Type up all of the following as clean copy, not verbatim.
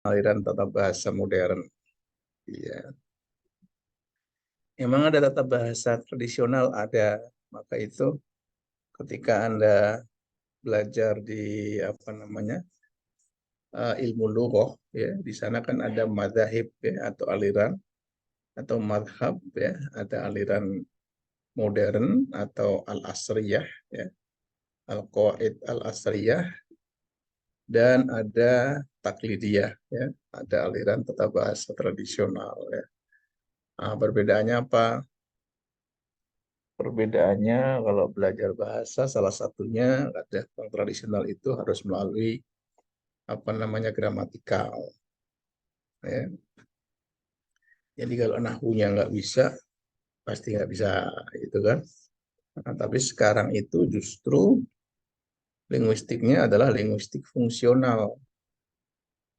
aliran tata bahasa modern. Iya. Memang ada tata bahasa tradisional ada, maka itu ketika Anda belajar di apa namanya ilmu lughah ya, di sana kan ada madzhab ya, atau aliran atau madhab ya, ada aliran modern atau al-asriyah ya, al-qawaid al-asriyah, dan ada taklidiyah ya, ada aliran tata bahasa tradisional ya. Nah, perbedaannya apa? Perbedaannya kalau belajar bahasa salah satunya ada yang tradisional itu harus melalui apa namanya gramatikal ya. Jadi kalau nahunya nggak bisa pasti nggak bisa gitu kan. Nah, tapi sekarang itu justru linguistiknya adalah linguistik fungsional.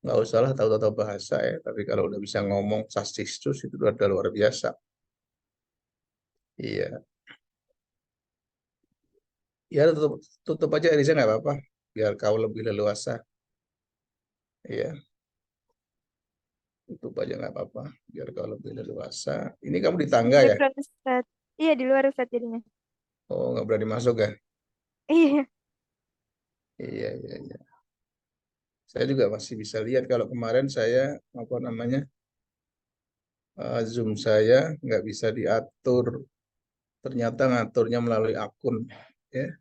Nggak usahlah tahu tata bahasa ya, tapi kalau udah bisa ngomong sasistus itu udah luar biasa. Iya, ya tutup, tutup aja Riza nggak apa-apa, biar kau lebih leluasa. Iya, tutup aja nggak apa-apa, biar kau lebih leluasa. Ini kamu di tangga ya? Background Ustaz. Iya, di luar Ustaz jadinya. Oh, nggak berani masuk ya? Iya. Iya, iya, iya. Saya juga masih bisa lihat kalau kemarin saya apa namanya Zoom saya nggak bisa diatur. Ternyata ngaturnya melalui akun. Ya,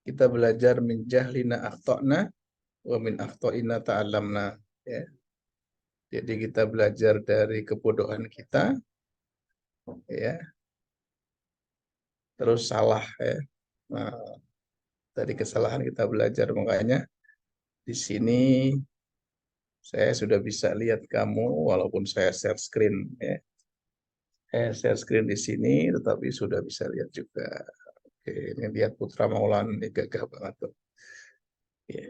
kita belajar min jahlina akhtona wa min akhtoina ta'allamna. Ya, jadi kita belajar dari kebodohan kita, ya, terus salah ya. Nah, dari kesalahan kita belajar, makanya di sini saya sudah bisa lihat kamu walaupun saya share screen ya. Share screen di sini tetapi sudah bisa lihat juga. Oke, ini lihat Putra Maulana ini gagah banget tuh. Ya,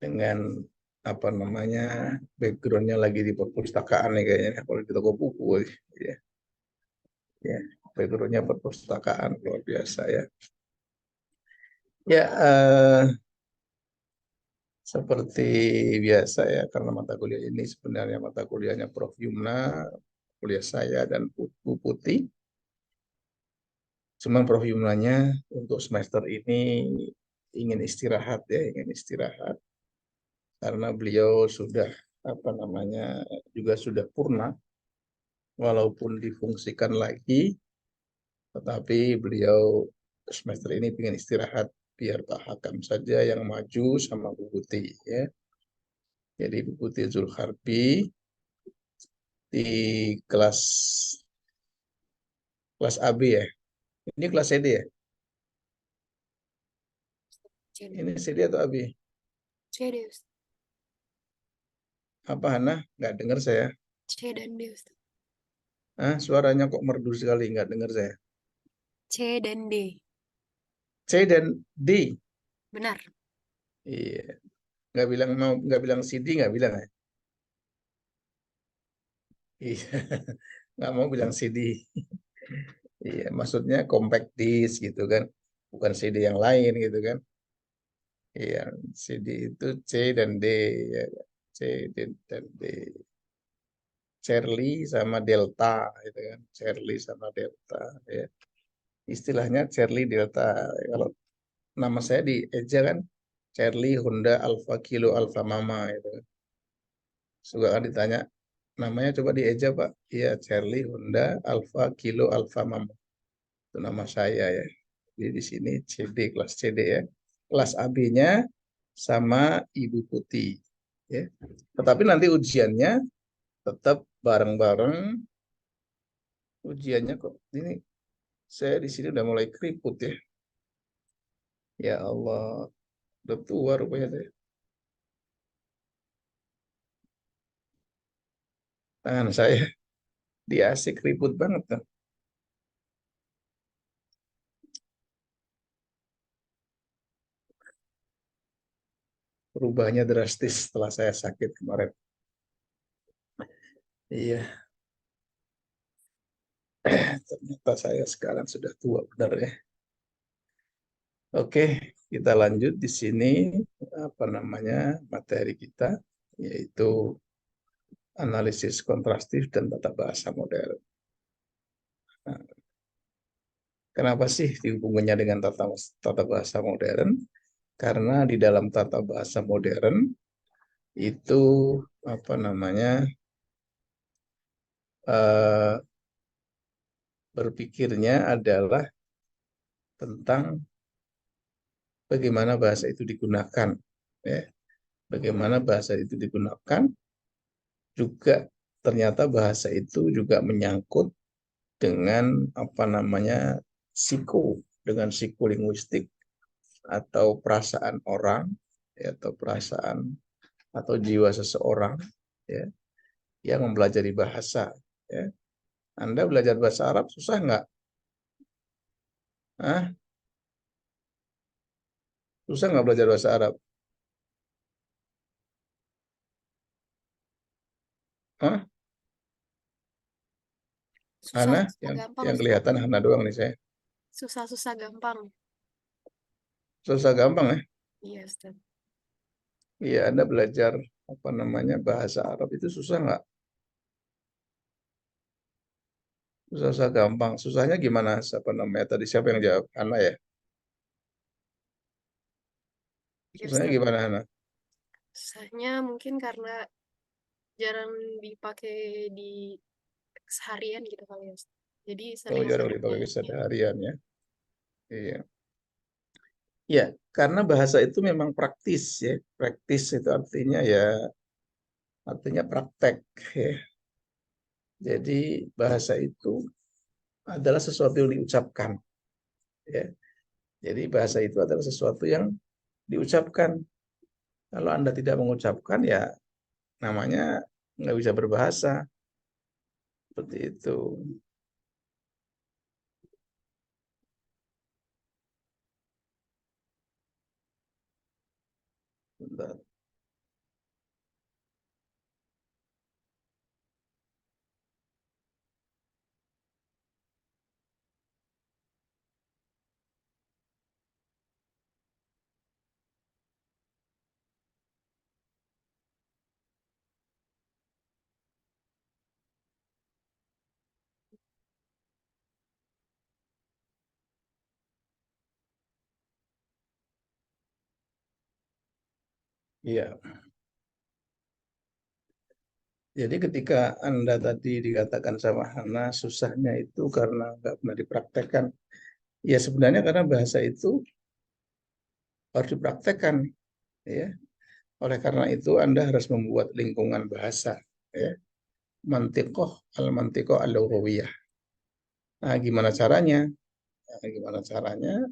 dengan apa namanya backgroundnya lagi di perpustakaan nih kayaknya kalau di toko buku ya, ya backgroundnya perpustakaan luar biasa ya. Ya, seperti biasa ya, karena mata kuliah ini sebenarnya mata kuliahnya Prof. Yumna, kuliah saya dan Bu Putih. Cuman Prof. Yumnanya untuk semester ini ingin istirahat ya, ingin istirahat karena beliau sudah apa namanya juga sudah purna, walaupun difungsikan lagi, tetapi beliau semester ini ingin istirahat biar Pak Hakam saja yang maju sama Bu Putih ya. Jadi Bu Putih Zulharbi di kelas kelas AB ya. Ini kelas CD ya? CD. Ini CD atau AB? CD, Ustaz. Apa Hana? Nggak dengar saya. C dan D, Ustaz. Ah, suaranya kok merdu sekali, nggak dengar saya. C dan D. C dan D. Benar. Iya. Nggak bilang CD, nggak bilang ya. Iya. Nggak mau bilang CD. Iya, maksudnya compact disc gitu kan. Bukan CD yang lain gitu kan. Iya, CD itu C dan D ya. C dan D. Charlie sama Delta gitu kan. Charlie sama Delta ya. Istilahnya Charlie Delta. Kalau nama saya di Eja kan Charlie Honda Alpha Kilo Alpha Mama itu. Suka kan ditanya namanya coba di Eja Pak. Iya Charlie Honda Alpha Kilo Alpha Mama. Itu nama saya ya. Jadi di sini CD kelas CD ya. Kelas AB-nya sama Ibu Putih ya. Tetapi nanti ujiannya tetap bareng-bareng. Ujiannya kok ini saya di sini udah mulai keriput ya. Ya Allah, udah tua rupanya saya. Tangan saya di AC keriput banget kan. Perubahannya drastis setelah saya sakit kemarin. Iya, ternyata saya sekarang sudah tua benar ya. Oke, kita lanjut di sini apa namanya materi kita, yaitu analisis kontrastif dan tata bahasa modern. Nah, kenapa sih dihubungkannya dengan tata bahasa modern? Karena di dalam tata bahasa modern itu apa namanya berpikirnya adalah tentang bagaimana bahasa itu digunakan, ya. Bagaimana bahasa itu digunakan juga ternyata bahasa itu juga menyangkut dengan apa namanya dengan psikolinguistik atau perasaan orang, ya, atau perasaan atau jiwa seseorang, ya, yang mempelajari bahasa. Ya. Anda belajar bahasa Arab susah nggak? Hah? Susah nggak belajar bahasa Arab? Hah? Hana? Susah-susah gampang, Yang Ustaz. kelihatan Hana doang nih saya. Susah-susah gampang. Susah gampang ya? Iya, Ustaz. Iya, Anda belajar apa namanya bahasa Arab itu susah nggak? Susah gampang. Susahnya gimana? Apa namanya tadi? Siapa yang jawab? Hana ya? Iya, Susahnya Ustaz. gimana Hana? Susahnya mungkin karena jarang dipakai di seharian gitu kali ya, Ustaz. Jadi Oh, jarang sering-sering dipakai ya. keseharian ya. Iya. Ya, karena bahasa itu memang praktis ya. Praktis itu artinya praktek ya. Jadi bahasa itu adalah sesuatu yang diucapkan ya. Jadi bahasa itu adalah sesuatu yang diucapkan. Kalau Anda tidak mengucapkan ya namanya nggak bisa berbahasa. Seperti itu. Bentar. Iya. Jadi ketika Anda tadi dikatakan sama Hana susahnya itu karena nggak pernah dipraktekkan. Ya sebenarnya karena bahasa itu harus dipraktekkan. Ya. Oleh karena itu Anda harus membuat lingkungan bahasa. Ya. Mantikoh al-mantikoh al-lughawiyah. Nah, gimana caranya? Nah, gimana caranya?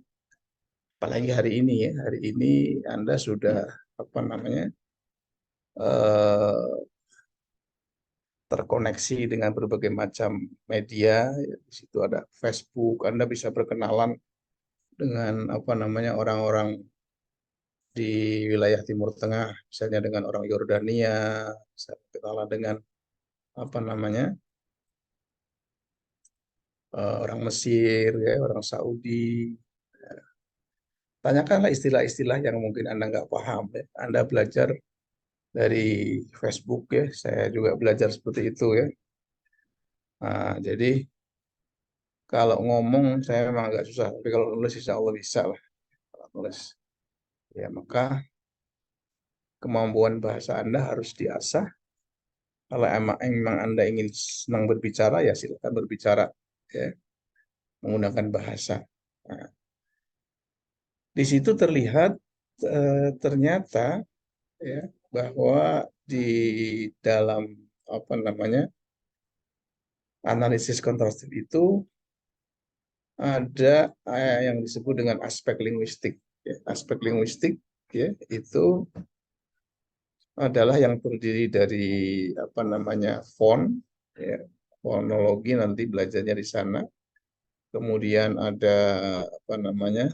Apalagi hari ini ya. Hari ini Anda sudah apa namanya eh, terkoneksi dengan berbagai macam media. Di situ ada Facebook, Anda bisa berkenalan dengan apa namanya orang-orang di wilayah Timur Tengah, misalnya dengan orang Yordania, bisa berkenalan dengan apa namanya orang Mesir, ya, orang Saudi. Tanyakanlah istilah-istilah yang mungkin Anda nggak paham. Ya. Anda belajar dari Facebook ya, saya juga belajar seperti itu ya. Nah, jadi kalau ngomong saya memang agak susah, tapi kalau nulis insya Allah bisa lah. Kalau nulis, ya maka kemampuan bahasa Anda harus diasah. Kalau emang Anda ingin senang berbicara, ya silakan berbicara ya, menggunakan bahasa. Nah, di situ terlihat ternyata ya bahwa di dalam apa namanya analisis kontrastif itu ada yang disebut dengan aspek linguistik. Ya. Aspek linguistik ya itu adalah yang terdiri dari apa namanya ya, fonologi nanti belajarnya di sana. Kemudian apa namanya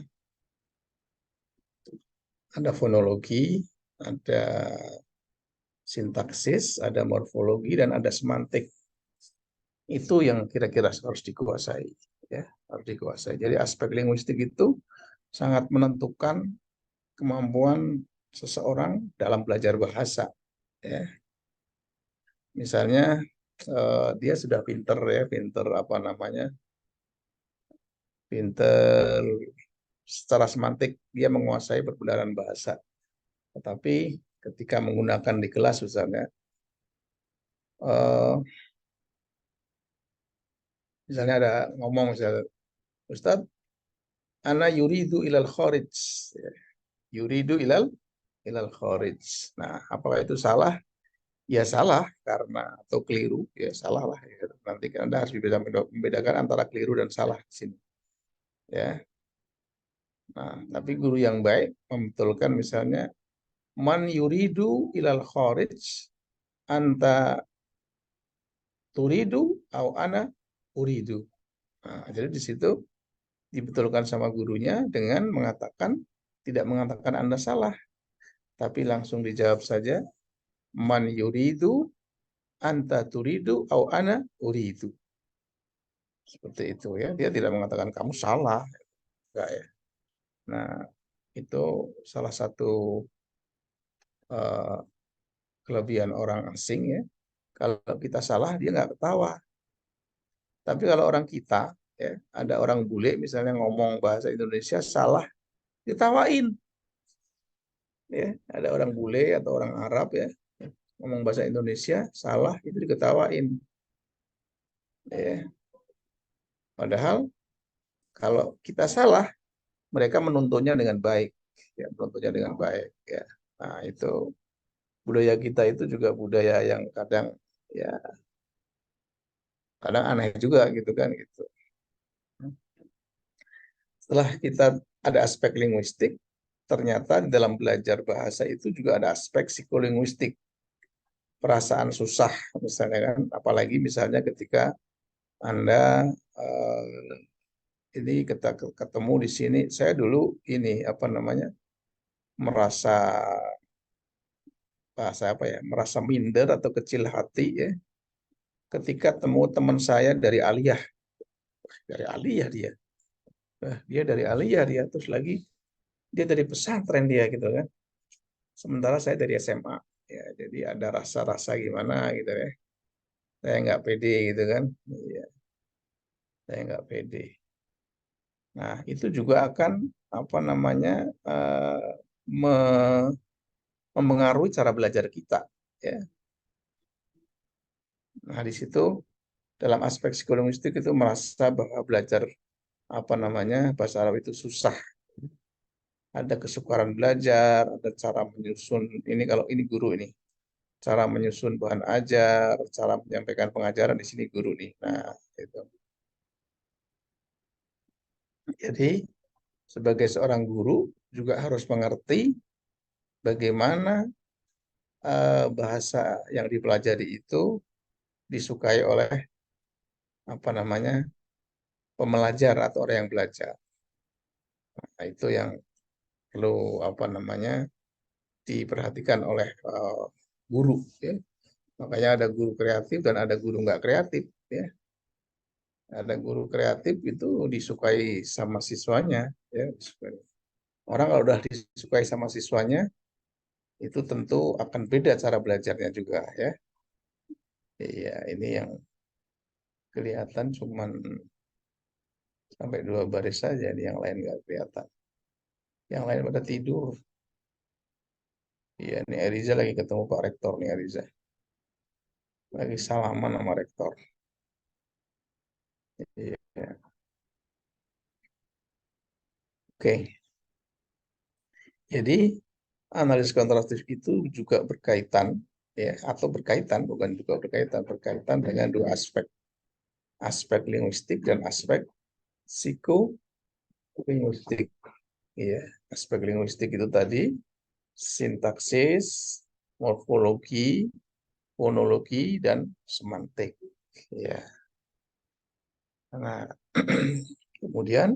ada fonologi, ada sintaksis, ada morfologi dan ada semantik. Itu yang kira-kira harus dikuasai ya, harus dikuasai. Jadi aspek linguistik itu sangat menentukan kemampuan seseorang dalam belajar bahasa. Ya. Misalnya dia sudah pinter ya, pinter apa namanya, pinter secara semantik, dia menguasai perpindahan bahasa. Tetapi ketika menggunakan di kelas misalnya, misalnya ada ngomong misalnya, Ustadz, ana yuridu ilal kharij. Yuridu ilal kharij. Nah, apakah itu salah? Ya salah karena atau keliru, ya salah lah. Ya. Nanti Anda harus membedakan antara keliru dan salah di sini. Ya. Nah, tapi guru yang baik membetulkan misalnya man yuridu ilal kharij anta turidu au ana uridu. Nah, jadi di situ dibetulkan sama gurunya dengan mengatakan tidak mengatakan Anda salah, tapi langsung dijawab saja man yuridu anta turidu au ana uridu. Seperti itu ya. Dia tidak mengatakan kamu salah, enggak ya. Nah, itu salah satu uh, kelebihan orang asing ya. Kalau kita salah dia nggak ketawa. Tapi kalau orang kita ya, ada orang bule misalnya ngomong bahasa Indonesia salah, ditawain. Ya, ada orang bule atau orang Arab ya ngomong bahasa Indonesia salah itu diketawain. Ya. Padahal kalau kita salah, mereka menuntunnya dengan baik, ya, menuntunnya dengan baik. Ya. Nah, itu budaya kita itu juga budaya yang kadang ya kadang aneh juga gitu kan gitu. Setelah kita ada aspek linguistik, ternyata di dalam belajar bahasa itu juga ada aspek psikolinguistik, perasaan susah misalnya kan, apalagi misalnya ketika Anda ini kita ketemu di sini, saya dulu ini apa namanya merasa bahasa apa ya, merasa minder atau kecil hati ya, ketika temu teman saya dari Aliyah dia. Dia dari Aliyah dia, terus lagi dia dari pesantren dia gitu kan. Sementara saya dari SMA. Ya, jadi ada rasa-rasa gimana gitu ya. Saya nggak pede gitu kan. Iya, saya nggak pede. Nah, itu juga akan apa namanya mempengaruhi cara belajar kita. Ya. Nah, di situ dalam aspek psikolinguistik itu merasa bahwa belajar apa namanya bahasa Arab itu susah. Ada kesukaran belajar, ada cara menyusun ini kalau ini guru ini, cara menyusun bahan ajar, cara menyampaikan pengajaran di sini guru nih. Nah, itu. Jadi sebagai seorang guru juga harus mengerti bagaimana bahasa yang dipelajari itu disukai oleh apa namanya pembelajar atau orang yang belajar. Nah, itu yang perlu apa namanya diperhatikan oleh guru. Ya. Makanya ada guru kreatif dan ada guru nggak kreatif. Ya. Ada guru kreatif itu disukai sama siswanya. Ya. Orang kalau udah disukai sama siswanya, itu tentu akan beda cara belajarnya juga. Ya. Iya, ini yang kelihatan cuman sampai 2 baris saja, yang lain nggak kelihatan. Yang lain pada tidur. Iya, nih Eriza lagi ketemu Pak Rektor nih Eriza. Lagi salaman sama Rektor. Iya. Oke, jadi analisis kontrastif itu juga berkaitan ya atau berkaitan bukan juga berkaitan dengan dua aspek, aspek linguistik dan aspek psikolinguistik. Ya, aspek linguistik itu tadi sintaksis, morfologi, fonologi dan semantik. Ya. Nah, kemudian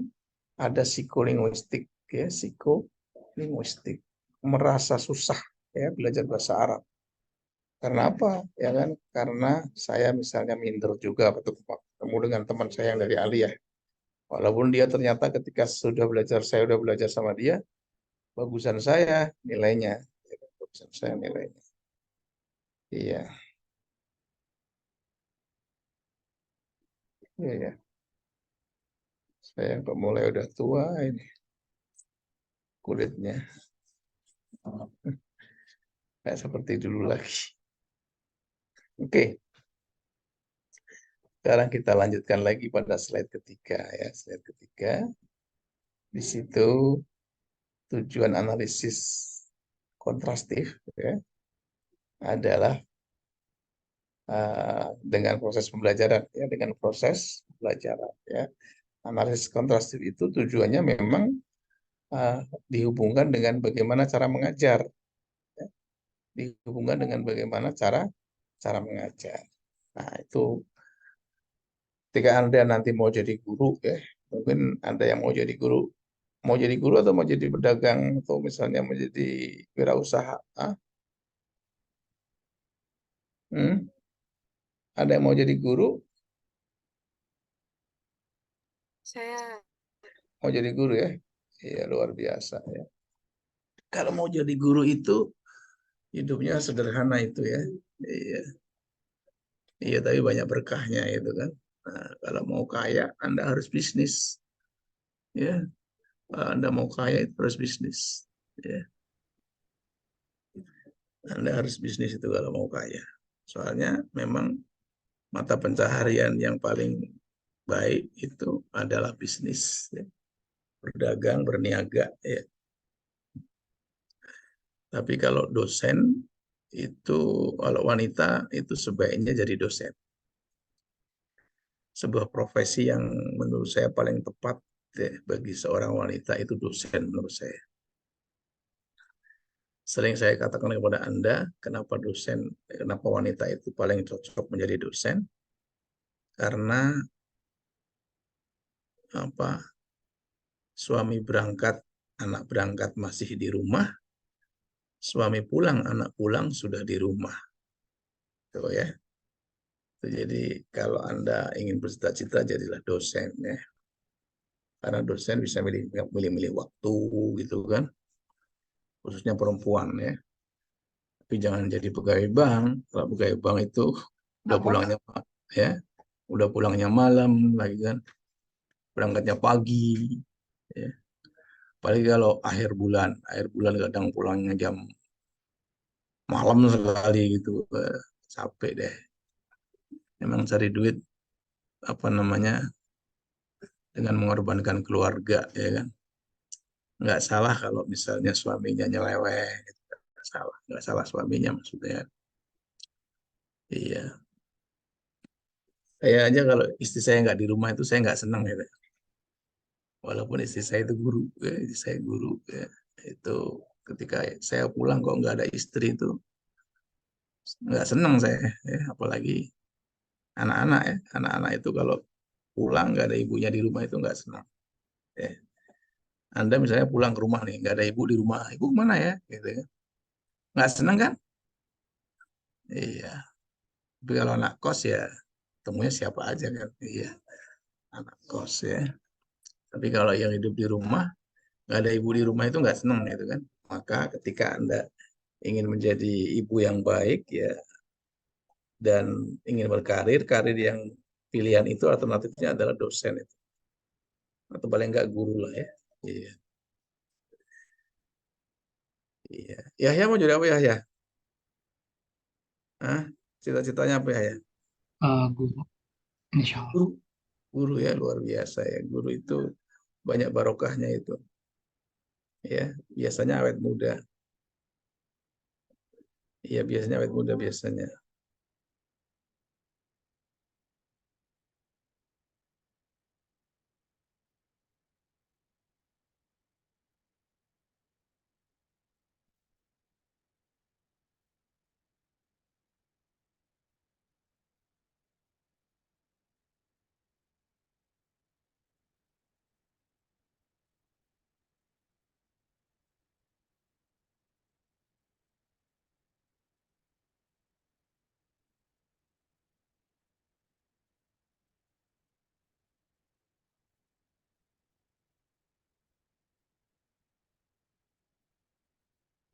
ada psikolinguistik ya, psikolinguistik merasa susah ya belajar bahasa Arab. Karena apa? Ya kan? Karena saya misalnya minder juga waktu ketemu dengan teman saya yang dari Aliyah. Walaupun dia ternyata ketika sudah belajar, saya sudah belajar sama dia, bagusan saya nilainya, ya kan, bagusan saya nilainya. Iya, iya, ya. Saya kok mulai udah tua ini kulitnya, nggak seperti dulu lagi. Oke, sekarang kita lanjutkan lagi pada slide ketiga ya. Slide ketiga, di situ tujuan analisis kontrastif ya, adalah dengan proses pembelajaran ya, dengan proses pembelajaran ya. Analisis kontrastif itu tujuannya memang uh, dihubungkan dengan bagaimana cara mengajar, ya. Dihubungkan dengan bagaimana cara cara mengajar. Nah, itu ketika Anda nanti mau jadi guru ya, mungkin Anda yang mau jadi guru atau mau jadi pedagang atau misalnya mau jadi wirausaha, ah? Hmm? Ada yang mau jadi guru, Saya mau jadi guru ya, iya luar biasa ya. Kalau mau jadi guru itu hidupnya sederhana itu ya, iya, iya tapi banyak berkahnya itu kan. Nah, kalau mau kaya, Anda harus bisnis ya. Kalau Anda mau kaya itu harus bisnis ya. Anda harus bisnis itu kalau mau kaya. Soalnya memang mata pencaharian yang paling baik itu adalah bisnis, ya. Berdagang, berniaga, ya. Tapi kalau dosen itu, kalau wanita itu sebaiknya jadi dosen. Sebuah profesi yang menurut saya paling tepat ya, bagi seorang wanita itu dosen menurut saya. Sering saya katakan kepada Anda, kenapa wanita itu paling cocok menjadi dosen? Karena apa? Suami berangkat, anak berangkat masih di rumah, suami pulang, anak pulang sudah di rumah. Tuh ya. Jadi kalau Anda ingin bercita-cita jadilah dosen ya. Karena dosen bisa milih-milih waktu gitu kan, khususnya perempuan ya. Tapi jangan jadi pegawai bank. Kalau pegawai bank itu udah pulangnya ya, udah pulangnya malam lagi kan, berangkatnya pagi ya. Apalagi kalau akhir bulan kadang pulangnya jam malam sekali gitu, capek deh. Memang cari duit apa namanya dengan mengorbankan keluarga ya kan. Nggak salah kalau misalnya suaminya nyeleweng, gitu. Nggak salah suaminya maksudnya. Iya, saya aja kalau istri saya nggak di rumah itu saya nggak senang gitu. Walaupun istri saya itu guru, ya, istri saya guru, ya. Itu ketika saya pulang kok nggak ada istri itu nggak senang saya, ya. Apalagi anak-anak ya, anak-anak itu kalau pulang nggak ada ibunya di rumah itu nggak senang. Ya. Anda misalnya pulang ke rumah nih, nggak ada ibu di rumah, ibu mana ya? Gitu ya. Nggak senang kan? Iya. Tapi kalau anak kos ya temunya siapa aja kan? Iya, anak kos ya. Tapi kalau yang hidup di rumah, nggak ada ibu di rumah itu nggak senang gitu kan? Maka ketika Anda ingin menjadi ibu yang baik ya dan ingin berkarir, karir yang pilihan itu alternatifnya adalah dosen itu. Atau paling nggak guru lah ya. Iya, iya. Yahya mau jadi apa Yahya? Hah? Cita-citanya apa Yahya? Guru, insya Allah. Guru, guru ya luar biasa ya. Guru itu banyak barokahnya itu. Ya, biasanya awet muda. Iya, biasanya awet muda biasanya.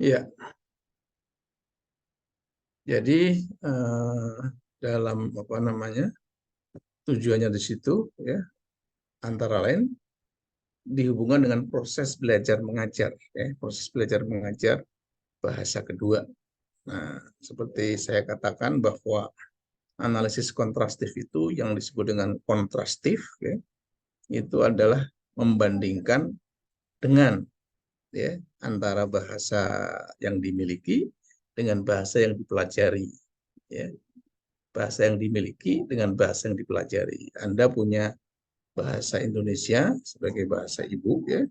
Iya. Jadi dalam apa namanya tujuannya di situ ya antara lain dihubungkan dengan proses belajar mengajar ya proses belajar mengajar bahasa kedua. Nah, seperti saya katakan bahwa analisis kontrastif itu yang disebut dengan kontrastif ya itu adalah membandingkan dengan ya antara bahasa yang dimiliki dengan bahasa yang dipelajari ya bahasa yang dimiliki dengan bahasa yang dipelajari. Anda punya bahasa Indonesia sebagai bahasa ibu ya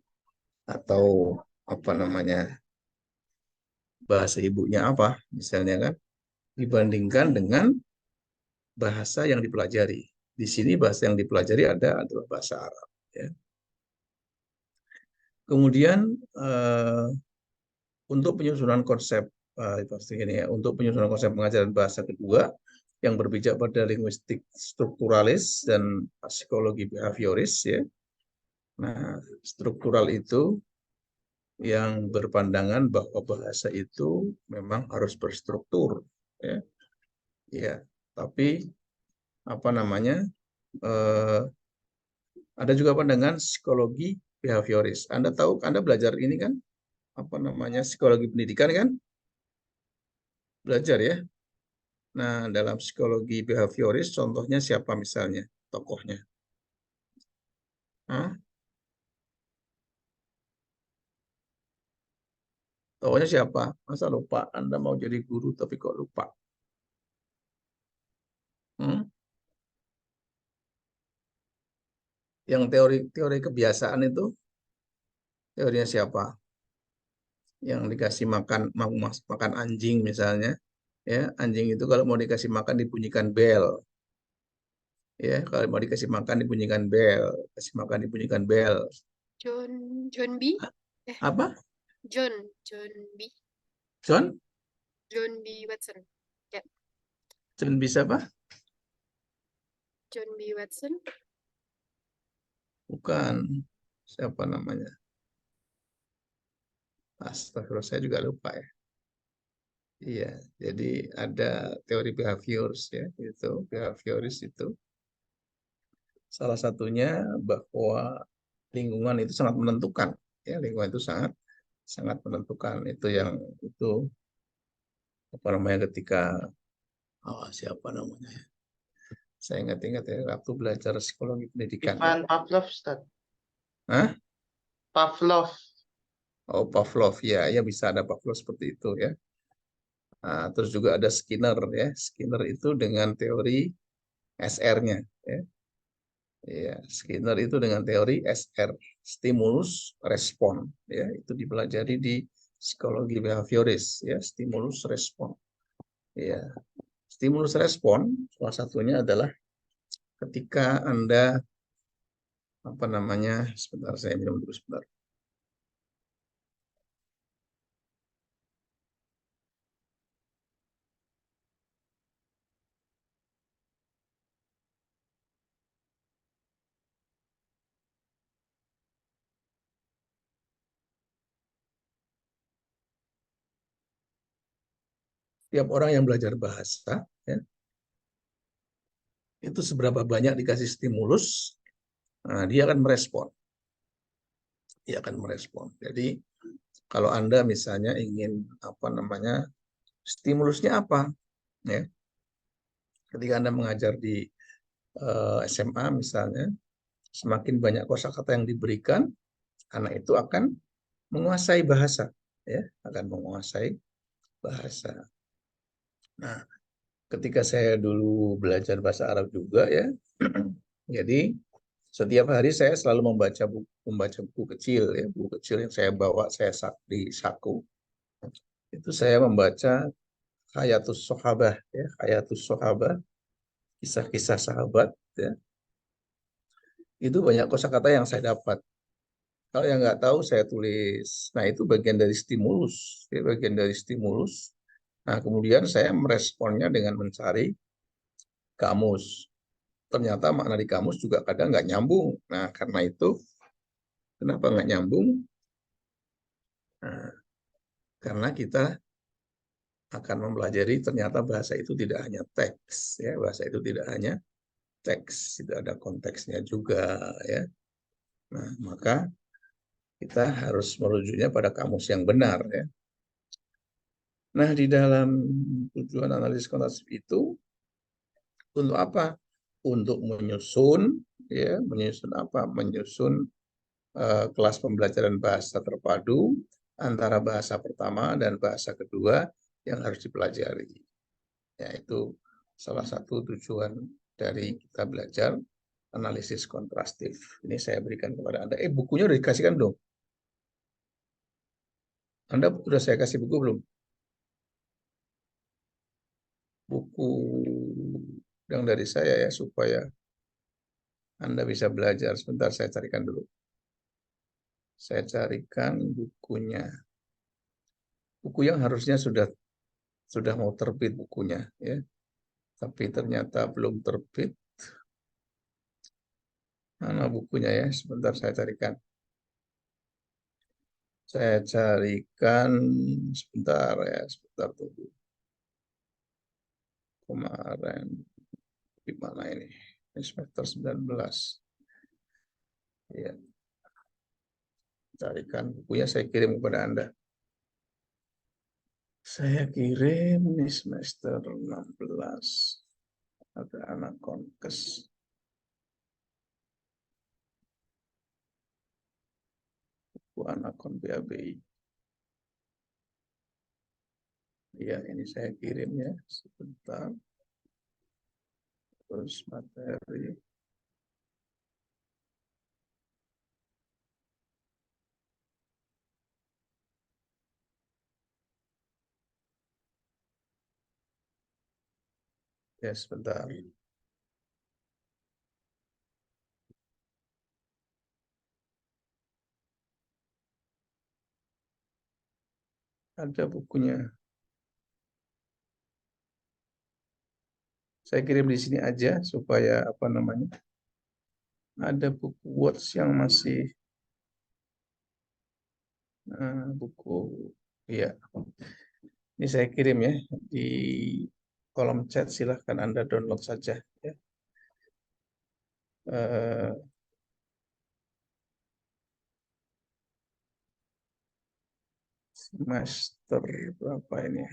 atau apa namanya bahasa ibunya apa misalnya kan dibandingkan dengan bahasa yang dipelajari. Di sini bahasa yang dipelajari adalah bahasa Arab ya. Kemudian untuk penyusunan konsep ini ya, untuk penyusunan konsep pengajaran bahasa kedua yang berpijak pada linguistik strukturalis dan psikologi behavioris ya. Nah, struktural itu yang berpandangan bahwa bahasa itu memang harus berstruktur ya. Ya, tapi apa namanya? Ada juga pandangan psikologi behavioris. Anda tahu, Anda belajar ini kan? Apa namanya? Psikologi pendidikan kan? Belajar ya. Nah, dalam psikologi behavioris contohnya siapa misalnya tokohnya? Hah? Tokohnya siapa? Masa lupa? Anda mau jadi guru tapi kok lupa? Hmm? Yang teori kebiasaan itu teorinya siapa? Yang dikasih makan makan anjing misalnya, ya anjing itu kalau mau dikasih makan dibunyikan bel, ya kalau mau dikasih makan dibunyikan bel, kasih makan dibunyikan bel. John B. Apa? John B. John? John B. Watson. Ya, John bisa apa? John B. Watson. Bukan. Siapa namanya? Astagfirullah, saya juga lupa ya. Iya, jadi ada teori behavioris ya, itu behavioris itu salah satunya bahwa lingkungan itu sangat menentukan, ya lingkungan itu sangat menentukan. Itu yang itu apa namanya ketika siapa namanya? Saya ingat-ingat ya waktu belajar psikologi pendidikan. Ivan Pavlov, Ustaz. Hah? Pavlov. Oh, Pavlov ya, ya bisa ada Pavlov seperti itu ya. Nah, terus juga ada Skinner ya. Skinner itu dengan teori SR-nya ya. Ya, Skinner itu dengan teori SR, stimulus respon ya, itu dipelajari di psikologi behavioris ya, stimulus respon. Ya, stimulus respon salah satunya adalah ketika Anda apa namanya? Sebentar saya minum dulu sebentar. Tiap orang yang belajar bahasa ya, itu seberapa banyak dikasih stimulus, nah, dia akan merespon. Dia akan merespon. Jadi kalau Anda misalnya ingin apa namanya? Stimulusnya apa? Ya. Ketika Anda mengajar di SMA misalnya, semakin banyak kosakata yang diberikan, anak itu akan menguasai bahasa, ya, akan menguasai bahasa. Nah, ketika saya dulu belajar bahasa Arab juga ya, jadi setiap hari saya selalu membaca buku kecil ya, buku kecil yang saya bawa saya di saku. Itu saya membaca Hayatus Sahabah ya, Hayatus Sahabah, kisah-kisah sahabat ya. Itu banyak kosakata yang saya dapat. Kalau yang nggak tahu saya tulis. Nah itu bagian dari stimulus, ya, bagian dari stimulus. Nah kemudian saya meresponnya dengan mencari kamus. Ternyata makna di kamus juga kadang nggak nyambung. Nah karena itu kenapa nggak nyambung? Nah, Karena kita akan mempelajari ternyata bahasa itu tidak hanya teks, ya, bahasa itu tidak hanya teks, itu ada konteksnya juga, ya. Nah, maka kita harus merujuknya pada kamus yang benar, ya. Nah, di dalam tujuan analisis kontrastif itu untuk apa? Untuk menyusun, ya, menyusun apa? Menyusun kelas pembelajaran bahasa terpadu antara bahasa pertama dan bahasa kedua yang harus dipelajari. Yaitu salah satu tujuan dari kita belajar analisis kontrastif. Ini saya berikan kepada Anda. Bukunya udah dikasihkan belum? Anda sudah saya kasih buku belum? Buku yang dari saya ya, supaya Anda bisa belajar. Sebentar saya carikan dulu. Saya carikan bukunya. Buku yang harusnya sudah mau terbit bukunya, ya. Tapi ternyata belum terbit. Mana bukunya ya? Sebentar saya carikan. Saya carikan sebentar ya, sebentar tunggu. Kemarin di mana ini? Ini semester 19. Ya, carikan bukunya, saya kirim kepada Anda. Saya kirim ini semester 16. Ada anak konkes. Buku anak kon BABI. Ya, ini saya kirim ya, sebentar. Terus materi. Ya, sebentar. Ada bukunya. Saya kirim di sini aja supaya apa namanya? Ada buku Words yang masih buku, ya. Ini saya kirim ya di kolom chat, silahkan Anda download saja ya. Semester berapa ini?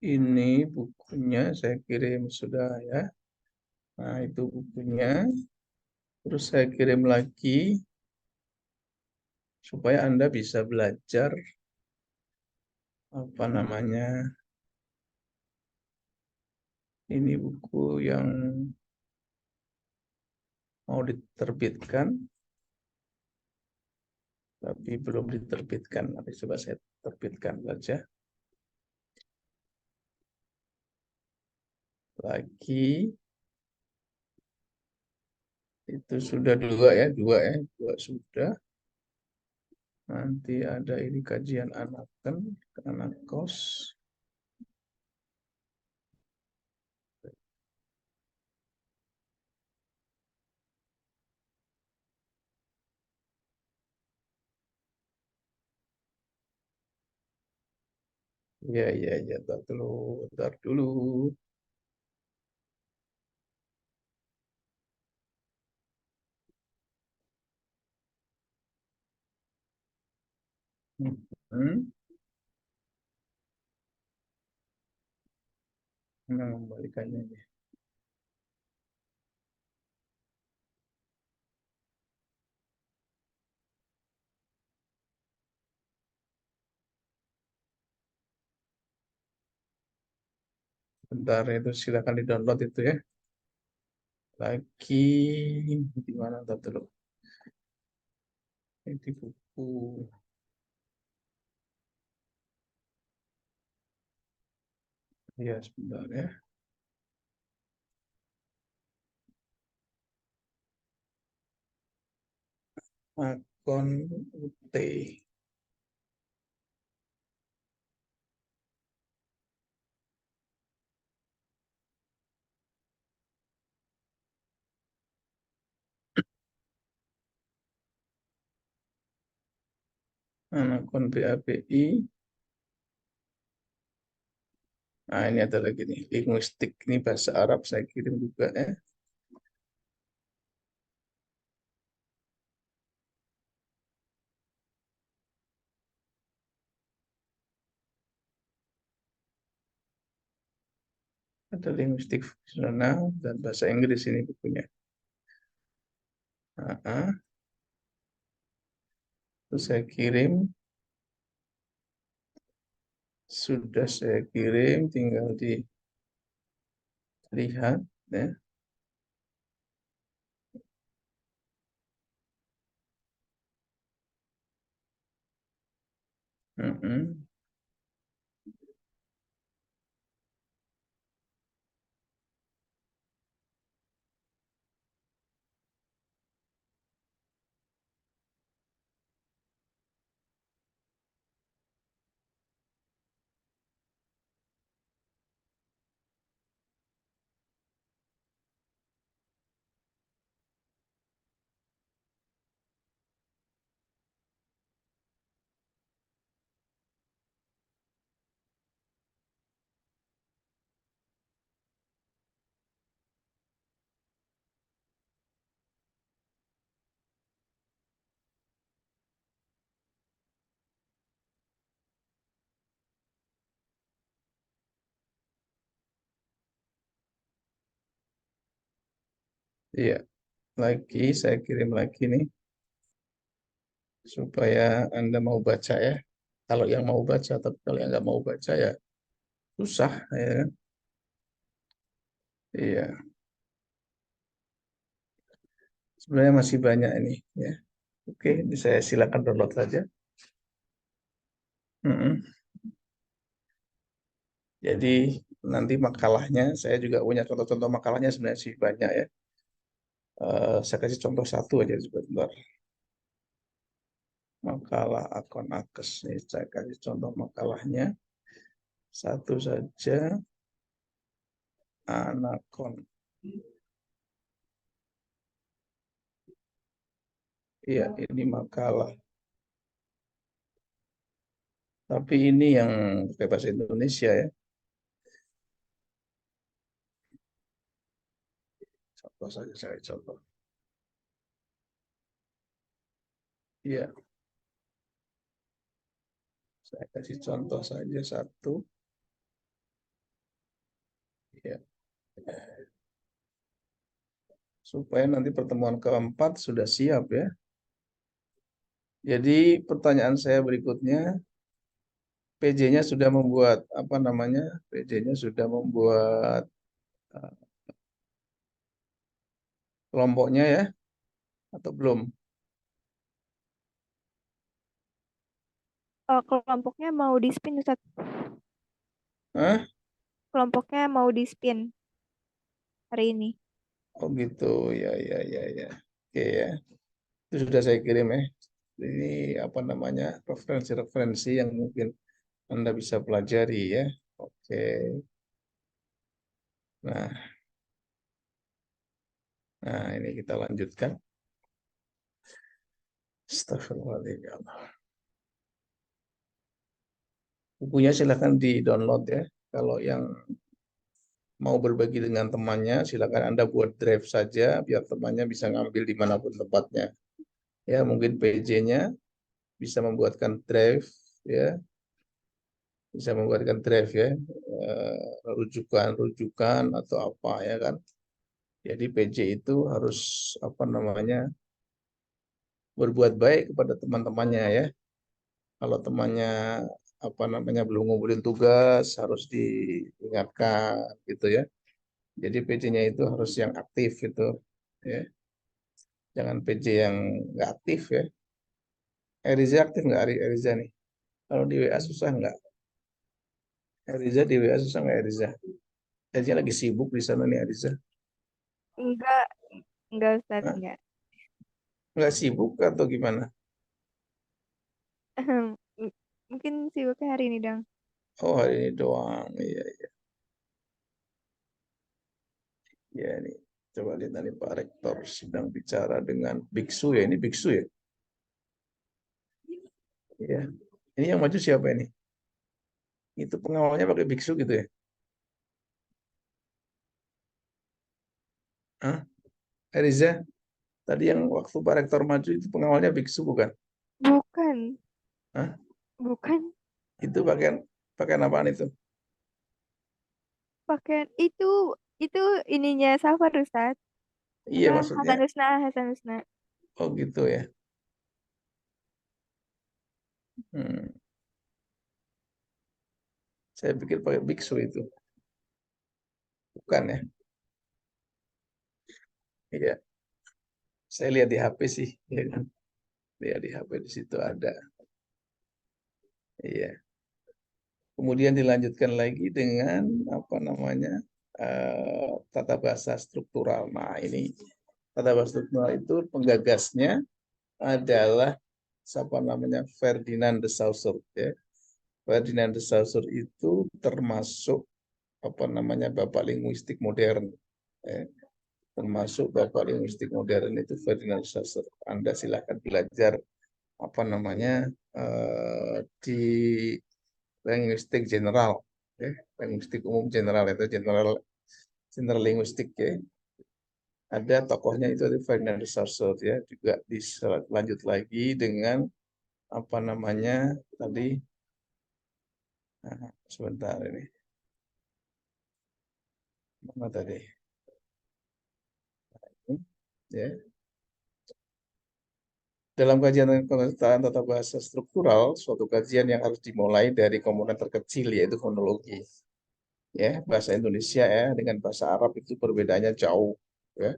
Ini bukunya saya kirim sudah ya. Nah, itu bukunya. Terus saya kirim lagi supaya Anda bisa belajar apa namanya? Ini buku yang mau diterbitkan tapi belum diterbitkan. Nanti coba saya terbitkan saja. Lagi itu sudah dua ya, dua sudah. Nanti ada ini kajian anak kos. Ya, ntar dulu. Hmm. Nah, membalikannya ini. Bentar itu silakan di-download itu ya. Lagi di mana ntar dulu. Ini buku. Ya, sebentar ya. Akun UT. Anakon BAPI. Nah, ini ada lagi nih, linguistik. Ini bahasa Arab saya kirim juga ya. Ada linguistik fungsional dan bahasa Inggris ini bukunya. Terus saya kirim. Sudah saya kirim, tinggal dilihat ya. Mm-mm. Iya, lagi saya kirim lagi nih supaya Anda mau baca ya. Kalau yang mau baca, tapi kalau yang nggak mau baca ya susah ya kan? Iya, sebenarnya masih banyak ini ya. Oke, ini saya silakan download saja. Mm-mm. Jadi nanti makalahnya saya juga punya contoh-contoh makalahnya sebenarnya sih banyak ya. Saya kasih contoh satu aja sebentar. Makalah akun Akes nih, saya kasih contoh makalahnya. Satu saja, Anakon. Iya, ini makalah. Tapi ini yang pakai bahasa Indonesia ya. Contoh saja saya contoh. Iya, saya kasih contoh saja satu. Ya, supaya nanti pertemuan keempat sudah siap ya. Jadi pertanyaan saya berikutnya, PJ-nya sudah membuat apa namanya? PJ-nya sudah membuat eh, kelompoknya ya atau belum? Kelompoknya mau di-spin, Ustaz. Hah? Kelompoknya mau di-spin hari ini. Oh gitu, ya ya ya ya. Oke ya, itu sudah saya kirim ya. Ini apa namanya referensi-referensi yang mungkin Anda bisa pelajari ya. Oke. Nah, ini kita lanjutkan. Astagfirullahaladzim, ya Allah. Bukunya silahkan di-download ya. Kalau yang mau berbagi dengan temannya, silakan Anda buat drive saja, biar temannya bisa ngambil dimanapun tempatnya. Ya, mungkin PJ-nya bisa membuatkan drive, ya, bisa membuatkan drive ya, rujukan-rujukan atau apa ya kan. Jadi PJ itu harus apa namanya berbuat baik kepada teman-temannya ya. Kalau temannya apa namanya belum ngumpulin tugas harus diingatkan gitu ya. Jadi PJ-nya itu harus yang aktif gitu ya. Jangan PJ yang nggak aktif ya. Eriza aktif nggak Eriza nih? Kalau di WA susah nggak? Eriza di WA susah nggak Eriza? Eriza lagi sibuk di sana nih Eriza. Enggak, enggak Ustaz, Hah? enggak. Nggak sibuk atau gimana? Mungkin sibuknya hari ini dong. Oh hari ini doang. Iya, iya. Ya ini coba lihat nanti Pak Rektor sedang bicara dengan biksu ya. Ini biksu ya. Ya. Ini yang maju siapa ini? Itu pengawalnya pakai biksu gitu ya? Hah? Riza, tadi yang waktu Pak Rektor maju itu pengawalnya biksu bukan? Bukan, Hah? bukan. Itu pakaian apaan itu? Pakaian itu ininya Safar Ustaz. Iya Apa maksudnya. Hasan Husna. Oh gitu ya. Hmm. Saya pikir pakai biksu itu. Bukan ya? Iya. Saya lihat di HP sih. Ya kan? Lihat di HP di situ ada. Iya. Kemudian dilanjutkan lagi dengan apa namanya tata bahasa struktural. Nah ini tata bahasa struktural itu penggagasnya adalah siapa namanya Ferdinand de Saussure. Ya. Ferdinand de Saussure itu termasuk apa namanya bapak linguistik modern. Ya. Termasuk bapak linguistik modern itu Ferdinand de Saussure. Anda silahkan belajar apa namanya di linguistik general, ya. Linguistik umum general itu general linguistik ya. Ada tokohnya itu ada Ferdinand de Saussure ya. Juga dilanjut lagi dengan apa namanya tadi sebentar ini mana tadi ya. Dalam kajian pemetaan tata bahasa struktural, suatu kajian yang harus dimulai dari komponen terkecil yaitu fonologi. Ya, bahasa Indonesia ya dengan bahasa Arab itu perbedaannya jauh ya.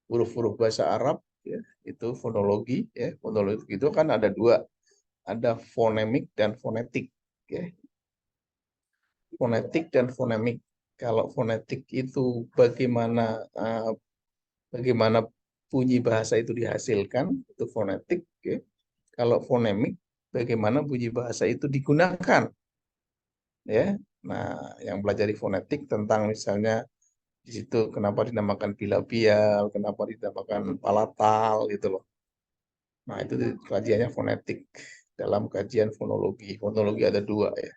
Huruf-huruf bahasa Arab ya, itu fonologi ya. Fonologi itu kan ada dua, ada fonemik dan fonetik ya. Fonetik dan fonemik. Kalau fonetik itu bagaimana bunyi bahasa itu dihasilkan, itu fonetik ya. Kalau fonemik bagaimana bunyi bahasa itu digunakan ya. Nah, yang belajar fonetik tentang misalnya di situ kenapa dinamakan bilabial, kenapa dinamakan palatal gitu loh. Nah, itu kajiannya fonetik dalam kajian fonologi. Fonologi ada dua ya.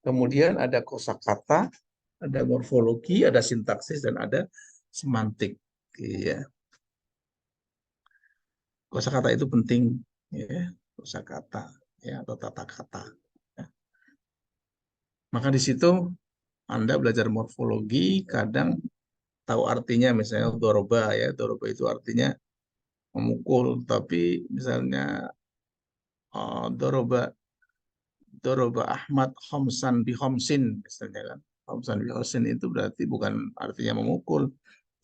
Kemudian ada kosakata, ada morfologi, ada sintaksis dan ada semantik. Iya. Kosakata itu penting ya, kosakata ya atau tata kata. Ya. Maka di situ Anda belajar morfologi, kadang tahu artinya misalnya doroba ya, doroba itu artinya memukul, tapi misalnya doroba Ahmad khomsan bi khomsin misalnya kan. Khomsan bi khomsin itu berarti bukan artinya memukul,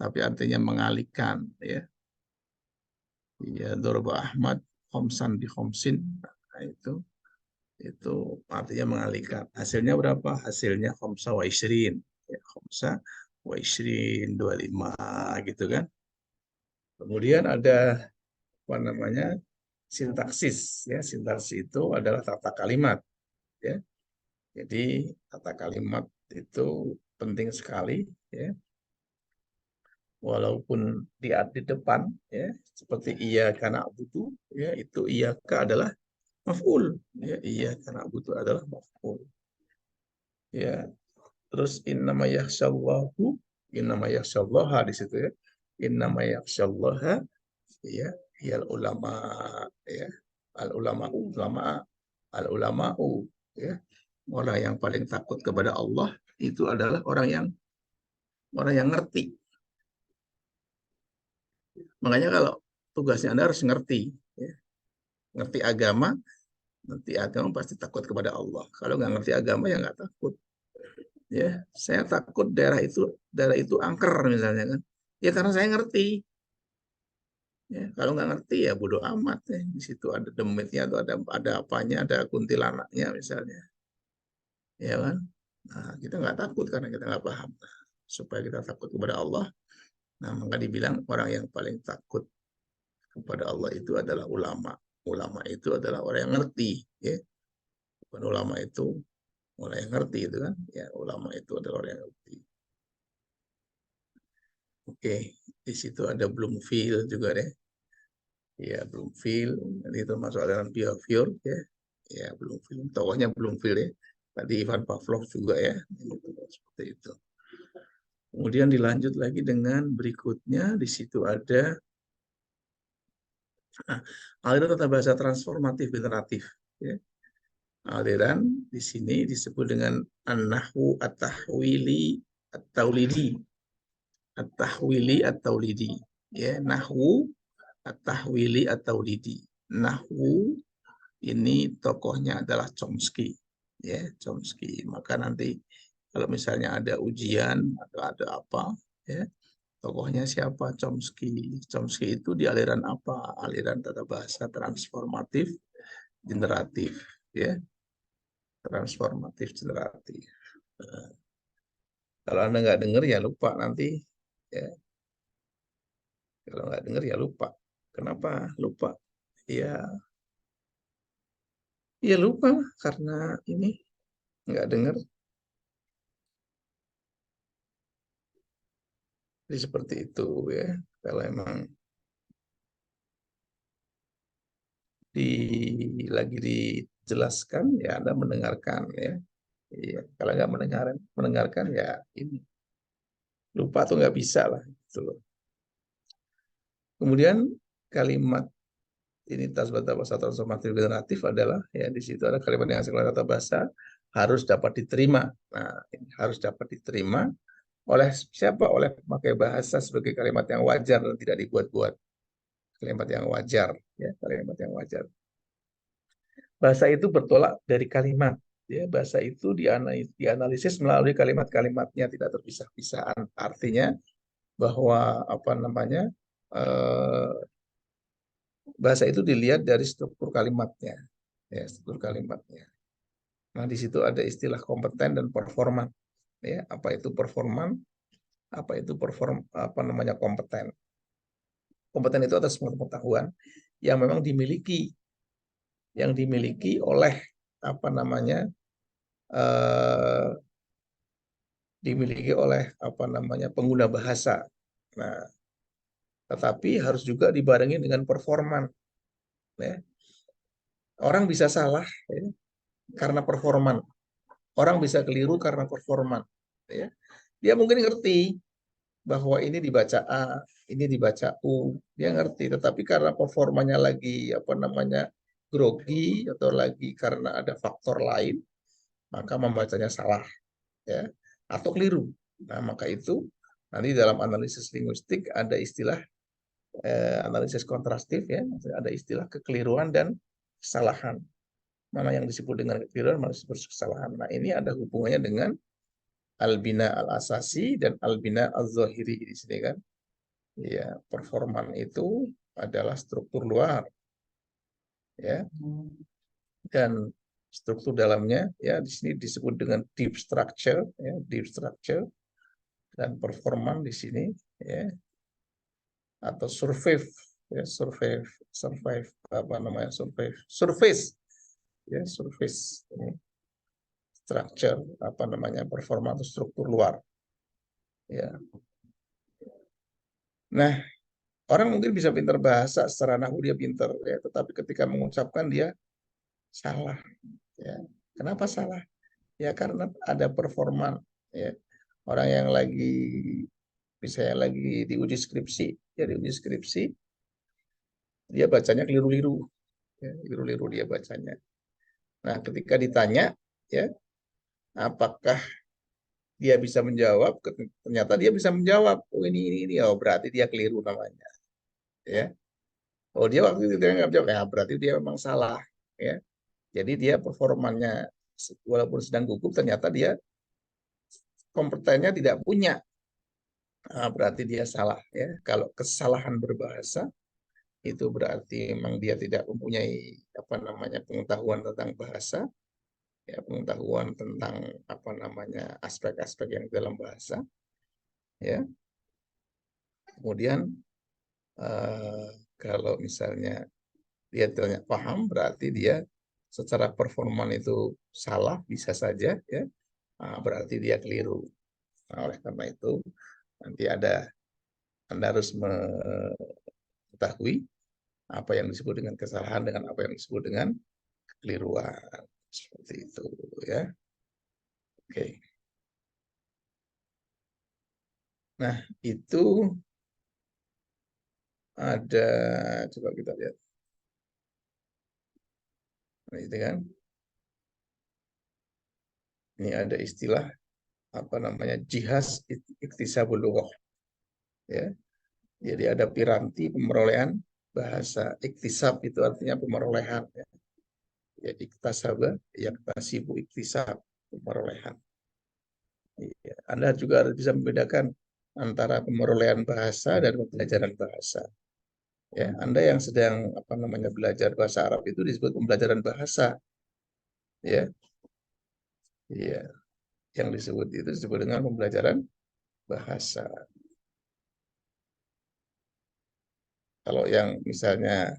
tapi artinya mengalihkan ya. Ya, doroba Ahmad khomsan bi khomsin. Nah, itu artinya mengalihkan. Hasilnya berapa? Hasilnya khomsa wa isrin. Ya, khomsa wa isrin 25 gitu kan. Kemudian ada apa namanya? Sintaksis ya. Sintaksis itu adalah tata kalimat ya. Jadi tata kalimat itu penting sekali ya. Walaupun di depan ya seperti iya karena butuh ya itu iya adalah maf'ul ya iya karena butuh adalah maf'ul ya. Terus innama yakhsyallahu innama yakhsyallaha di situ ya. Innama yakhsyallaha ya yal ulama ya. Al ulama'u ya. Orang yang paling takut kepada Allah itu adalah orang yang ngerti. Makanya kalau tugasnya Anda harus ngerti, ya. Ngerti agama pasti takut kepada Allah. Kalau nggak ngerti agama ya nggak takut. Ya, saya takut daerah itu angker misalnya kan. Ya karena saya ngerti. Ya, kalau nggak ngerti ya bodoh amat ya. Di situ ada demitnya atau ada apanya, ada kuntilanaknya misalnya. Ya kan? Nah, kita nggak takut karena kita nggak paham. Nah, supaya kita takut kepada Allah, nah maka dibilang orang yang paling takut kepada Allah itu adalah ulama. Ulama itu adalah orang yang ngerti, ya. Bukan ulama itu orang yang ngerti itu kan. Ya, ulama itu adalah orang yang ngerti. Oke, di situ ada Bloomfield juga deh. Ya, Bloomfield, ini termasuk aliran behavior, ya. Ya, Bloomfield. Tokohnya Bloomfield ya. Tadi Ivan Pavlov juga ya. Seperti itu. Kemudian dilanjut lagi dengan berikutnya. Di situ ada aliran tata bahasa transformatif generatif. Ya. Aliran di sini disebut dengan an-nahwu at-tahwili at-taulidi. At-tahwili at-taulidi. Ya, nahwu at-tahwili at-taulidi. Nahwu ini tokohnya adalah Chomsky, ya Chomsky. Maka nanti kalau misalnya ada ujian atau ada apa, ya tokohnya siapa? Chomsky. Chomsky itu di aliran apa? Aliran tata bahasa transformatif generatif, ya transformatif generatif. Kalau Anda nggak dengar ya lupa nanti, ya. Kalau nggak dengar ya lupa. Kenapa lupa? Ya lupa karena ini nggak dengar. Jadi seperti itu ya. Kalau emang lagi dijelaskan ya Anda mendengarkan ya. Iya. Kalau nggak mendengarkan ya ini lupa tuh nggak bisa lah gitu loh. Kemudian kalimat ini tata bahasa transformatif generatif adalah ya di situ ada kalimat yang hasil tata bahasa harus dapat diterima. Nah, ini harus dapat diterima oleh siapa? Oleh pemakai bahasa sebagai kalimat yang wajar dan tidak dibuat-buat. Kalimat yang wajar, ya kalimat yang wajar. Bahasa itu bertolak dari kalimat, ya bahasa itu dianalisis melalui kalimat-kalimatnya tidak terpisah-pisah. Artinya bahwa apa namanya bahasa itu dilihat dari struktur kalimatnya, ya struktur kalimatnya. Nah di situ ada istilah kompeten dan performan. Ya, apa itu performan? Apa itu kompeten? Kompeten itu atas semua pengetahuan yang memang dimiliki oleh apa namanya pengguna bahasa. Nah, tetapi harus juga dibarengi dengan performan. Ya. Orang bisa salah ya, karena performan. Orang bisa keliru karena performan. Ya. Dia mungkin ngerti bahwa ini dibaca A, ini dibaca U, dia ngerti. Tetapi karena performanya lagi grogi atau lagi karena ada faktor lain, maka membacanya salah, ya, atau keliru. Nah, maka itu nanti dalam analisis linguistik ada istilah analisis kontrastif, ya, ada istilah kekeliruan dan kesalahan. Mana yang disebut dengan kekeliruan, mana disebut kesalahan. Nah, ini ada hubungannya dengan al-bina al-asasi dan al-bina al-zahiri di sini kan. Ya, performan itu adalah struktur luar, ya, dan struktur dalamnya ya di sini disebut dengan deep structure, ya, deep structure, dan performan di sini ya atau survive ya survive surface ya surface ini structure performa atau struktur luar ya. Nah, orang mungkin bisa pintar bahasa secara nahwu, dia pintar ya, tetapi ketika mengucapkan dia salah ya. Kenapa salah? Ya karena ada performa ya. Orang yang misalnya lagi diuji skripsi, ya diuji skripsi, dia bacanya keliru-liru, ya, keliru-liru dia bacanya. Nah, ketika ditanya, ya, apakah dia bisa menjawab? Ternyata dia bisa menjawab. Oh ini, oh berarti dia keliru namanya, ya. Oh dia waktu itu dia nggak jawab, ya berarti dia memang salah, ya. Jadi dia performanya walaupun sedang gugup, ternyata dia kompetennya tidak punya. Nah, berarti dia salah, ya. Kalau kesalahan berbahasa itu berarti memang dia tidak mempunyai pengetahuan tentang bahasa, ya pengetahuan tentang aspek-aspek yang dalam bahasa, ya. Kemudian kalau misalnya dia tidak paham, berarti dia secara performan itu salah, bisa saja, ya. Nah, berarti dia keliru. Nah, oleh karena itu nanti Anda harus mengetahui apa yang disebut dengan kesalahan dengan apa yang disebut dengan kekeliruan seperti itu ya. Oke. Nah, itu ada, coba kita lihat. Nah, itu kan. Ini ada istilah apa namanya jihaz iktisabul lughah. Ya. Jadi ada piranti pemerolehan bahasa. Iktisab itu artinya pemerolehan ya. Ya iktasaba, yaktasibu iktisab, pemerolehan. Ya. Anda juga harus bisa membedakan antara pemerolehan bahasa dan pembelajaran bahasa. Ya, Anda yang sedang apa namanya belajar bahasa Arab itu disebut pembelajaran bahasa. Ya. Iya, yang disebut itu disebut dengan pembelajaran bahasa. Kalau yang misalnya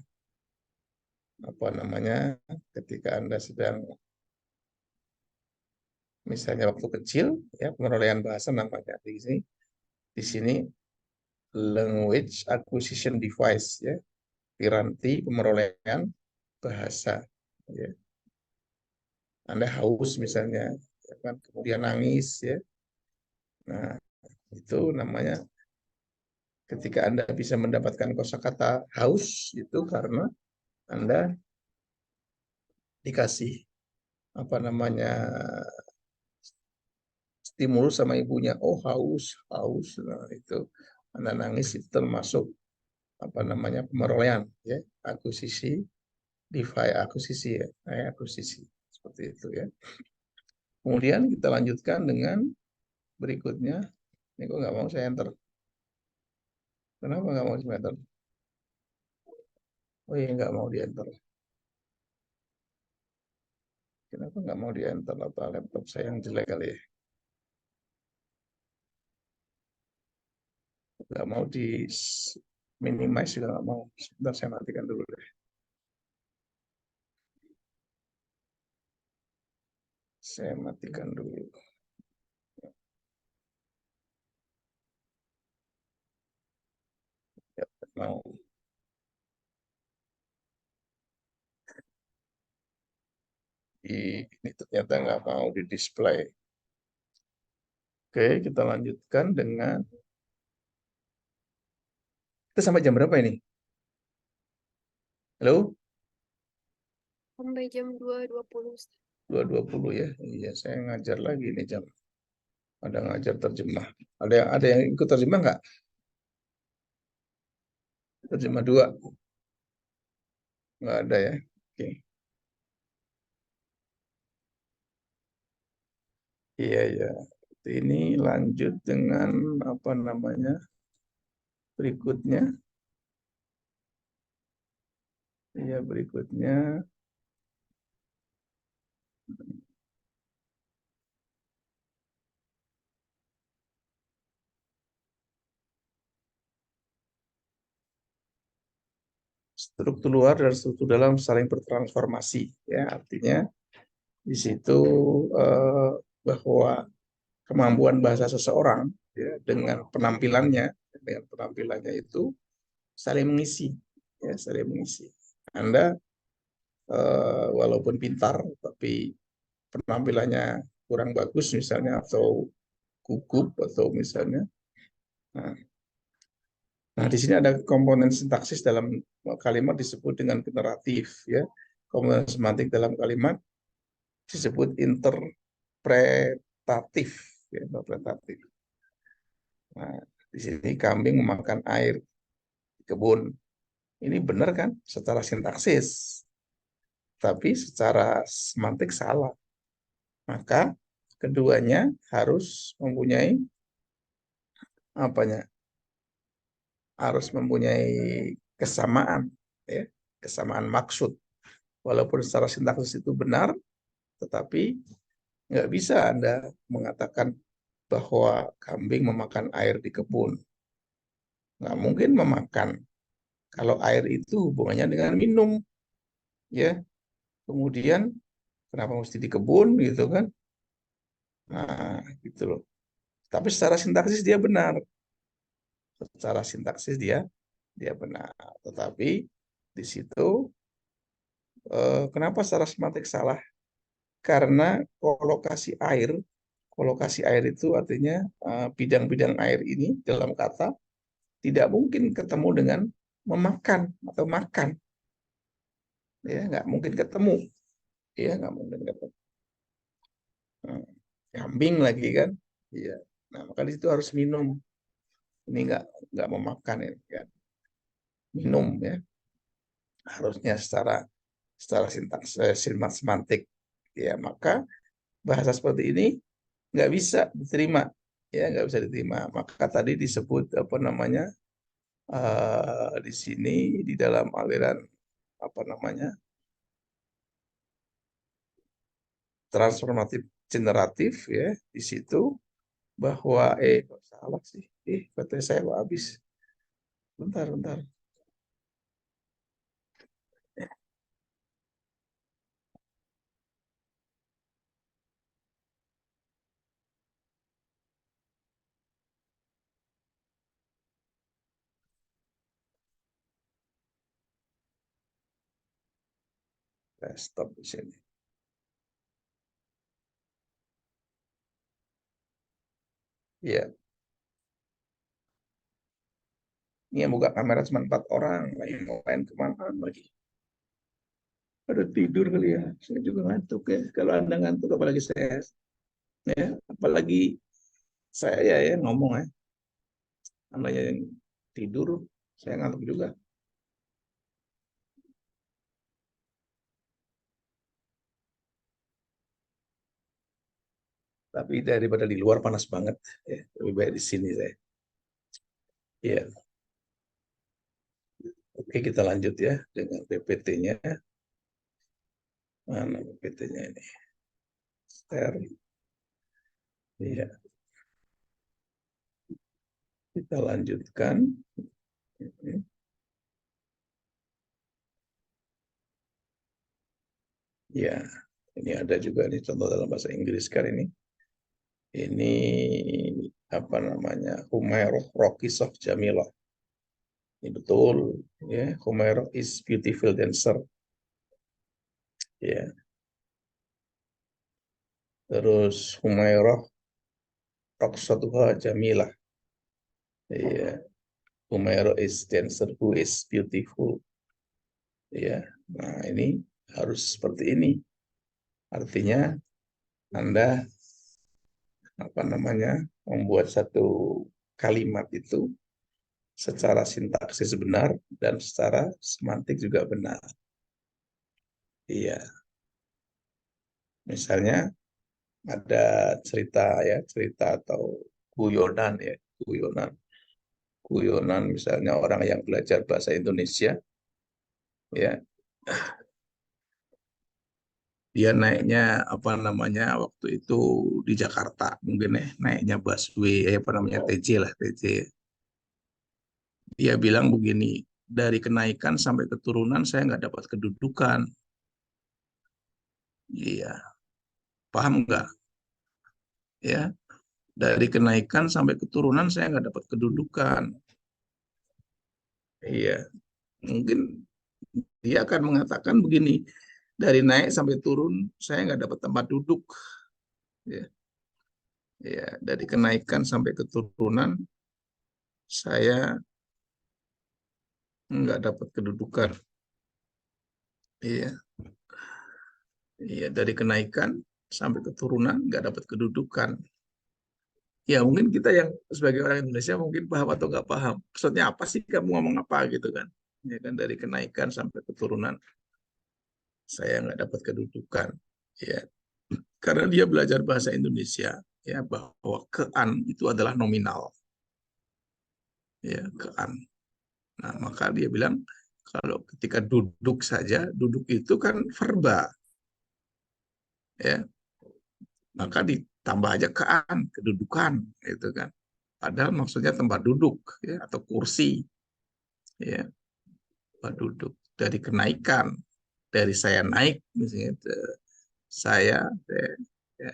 apa namanya ketika Anda sedang misalnya waktu kecil ya pemerolehan bahasa namanya di sini language acquisition device ya, piranti pemerolehan bahasa ya. Anda haus misalnya ya kan, kemudian nangis ya. Nah, itu namanya ketika Anda bisa mendapatkan kosakata haus itu karena Anda dikasih apa namanya stimulus sama ibunya, oh haus, haus. Nah, itu Anda nangis itu termasuk apa namanya pemerolehan ya, akuisisi, DeFi akuisisi ya, akuisisi seperti itu ya. Kemudian kita lanjutkan dengan berikutnya. Ini kok nggak mau saya enter? Kenapa nggak mau saya enter? Oh iya nggak mau di enter. Kenapa nggak mau di enter? Apa laptop saya yang jelek kali ya? Nggak mau di minimize juga nggak mau. Sebentar saya matikan dulu deh. Saya matikan dulu. Ya, mau. Ini ternyata nggak mau di display. Oke, kita lanjutkan dengan kita sampai jam berapa ini? Halo? Sampai jam 2.20. 2.20 ya. Iya, saya ngajar lagi ini jam. Ada ngajar terjemah. Ada yang ikut terjemah nggak? Terjemah 2. Nggak ada ya. Oke. Iya, iya. Ini lanjut dengan apa namanya? Berikutnya. Iya, berikutnya. Struktur luar dan struktur dalam saling bertransformasi. Ya, artinya di situ bahwa kemampuan bahasa seseorang ya, dengan penampilannya itu saling mengisi, ya, saling mengisi. Anda walaupun pintar tapi penampilannya kurang bagus misalnya atau gugup atau misalnya. Nah, di sini ada komponen sintaksis dalam kalimat disebut dengan generatif ya. Komponen semantik dalam kalimat disebut interpretatif, ya, interpretatif. Nah, di sini kambing memakan air di kebun. Ini benar kan secara sintaksis, tapi secara semantik salah. Maka keduanya harus mempunyai apanya? Harus mempunyai kesamaan, ya, kesamaan maksud. Walaupun secara sintaksis itu benar, tetapi nggak bisa Anda mengatakan bahwa kambing memakan air di kebun. Nggak mungkin memakan. Kalau air itu hubungannya dengan minum, ya. Kemudian kenapa mesti di kebun gitu kan? Nah, gitu loh. Tapi secara sintaksis dia benar. Secara sintaksis dia benar. Tetapi di situ Kenapa secara semantik salah? Karena kolokasi air itu artinya bidang-bidang air ini dalam kata tidak mungkin ketemu dengan memakan atau makan, ya nggak mungkin ketemu, ya nggak mungkin ketemu. Nah, kambing lagi kan, iya. Nah maka di situ harus minum. Ini nggak memakan ini kan, minum ya. Harusnya secara sintaks semantik, ya maka bahasa seperti ini nggak bisa diterima, ya nggak bisa diterima. Maka tadi disebut apa namanya di sini di dalam aliran apa namanya transformatif generatif ya di situ bahwa kok salah sih baterai saya kok habis, bentar saya stop di sini. Ya, ini yang buka kamera cuma 4 orang, lagi mau main kemana lagi? Ada tidur kali ya. Saya juga ngantuk ya. Kalau Anda ngantuk, apalagi saya, ya, apalagi saya ya yang ngomong ya. Anda yang tidur, saya ngantuk juga. Tapi daripada di luar panas banget, ya, lebih baik di sini saya. Ya, oke kita lanjut ya dengan PPT-nya. Mana PPT-nya ini? Iya, kita lanjutkan. Ya, ini ada juga nih contoh dalam bahasa Inggris kan ini. Ini apa namanya? Humairah Rokis of Jamilah. Ini betul ya, Humairah is beautiful dancer. Ya. Terus Humairah Roksatuha Jamilah. Ya. Humairah is dancer who is beautiful. Ya. Nah, ini harus seperti ini. Artinya Anda apa namanya? Membuat satu kalimat itu secara sintaksis benar dan secara semantik juga benar. Iya. Misalnya ada cerita ya, cerita atau guyonan ya, guyonan. Guyonan misalnya orang yang belajar bahasa Indonesia ya. Dia naiknya apa namanya waktu itu di Jakarta mungkin ya, naiknya busway apa namanya TJ lah, TJ. Dia bilang begini, dari kenaikan sampai keturunan saya nggak dapat kedudukan. Iya, paham nggak? Ya, dari kenaikan sampai keturunan saya nggak dapat kedudukan. Iya, mungkin dia akan mengatakan begini, dari naik sampai turun saya nggak dapat tempat duduk. Ya, ya, dari kenaikan sampai keturunan saya nggak dapat kedudukan. Iya, iya, dari kenaikan sampai keturunan nggak dapat kedudukan. Ya mungkin kita yang sebagai orang Indonesia mungkin paham atau nggak paham. Maksudnya apa sih kamu ngomong apa gitu kan? Ya kan dari kenaikan sampai keturunan saya nggak dapat kedudukan. Ya, karena dia belajar bahasa Indonesia ya bahwa kean itu adalah nominal. Ya, kean. Nah, maka dia bilang kalau ketika duduk saja, duduk itu kan verba. Ya, maka ditambah aja kean, kedudukan gitu kan. Padahal maksudnya tempat duduk ya atau kursi ya, tempat duduk. Dari kenaikan, dari saya naik misalnya saya ya,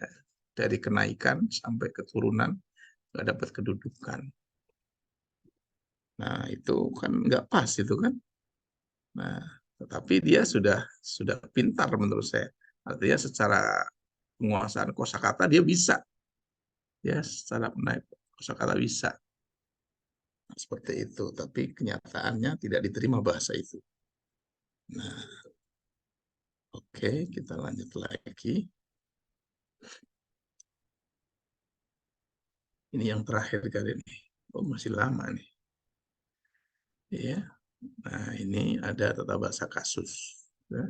dari kenaikan sampai keturunan nggak dapat kedudukan. Nah, itu kan nggak pas itu kan. Nah, Tetapi dia sudah pintar menurut saya. Artinya secara penguasaan kosakata dia bisa, ya secara menaik kosakata bisa. Nah, seperti itu. Tapi kenyataannya tidak diterima bahasa itu. Nah, oke, kita lanjut lagi. Ini yang terakhir kali ini. Oh, masih lama nih. Iya. Nah, ini ada tata bahasa kasus. Ya.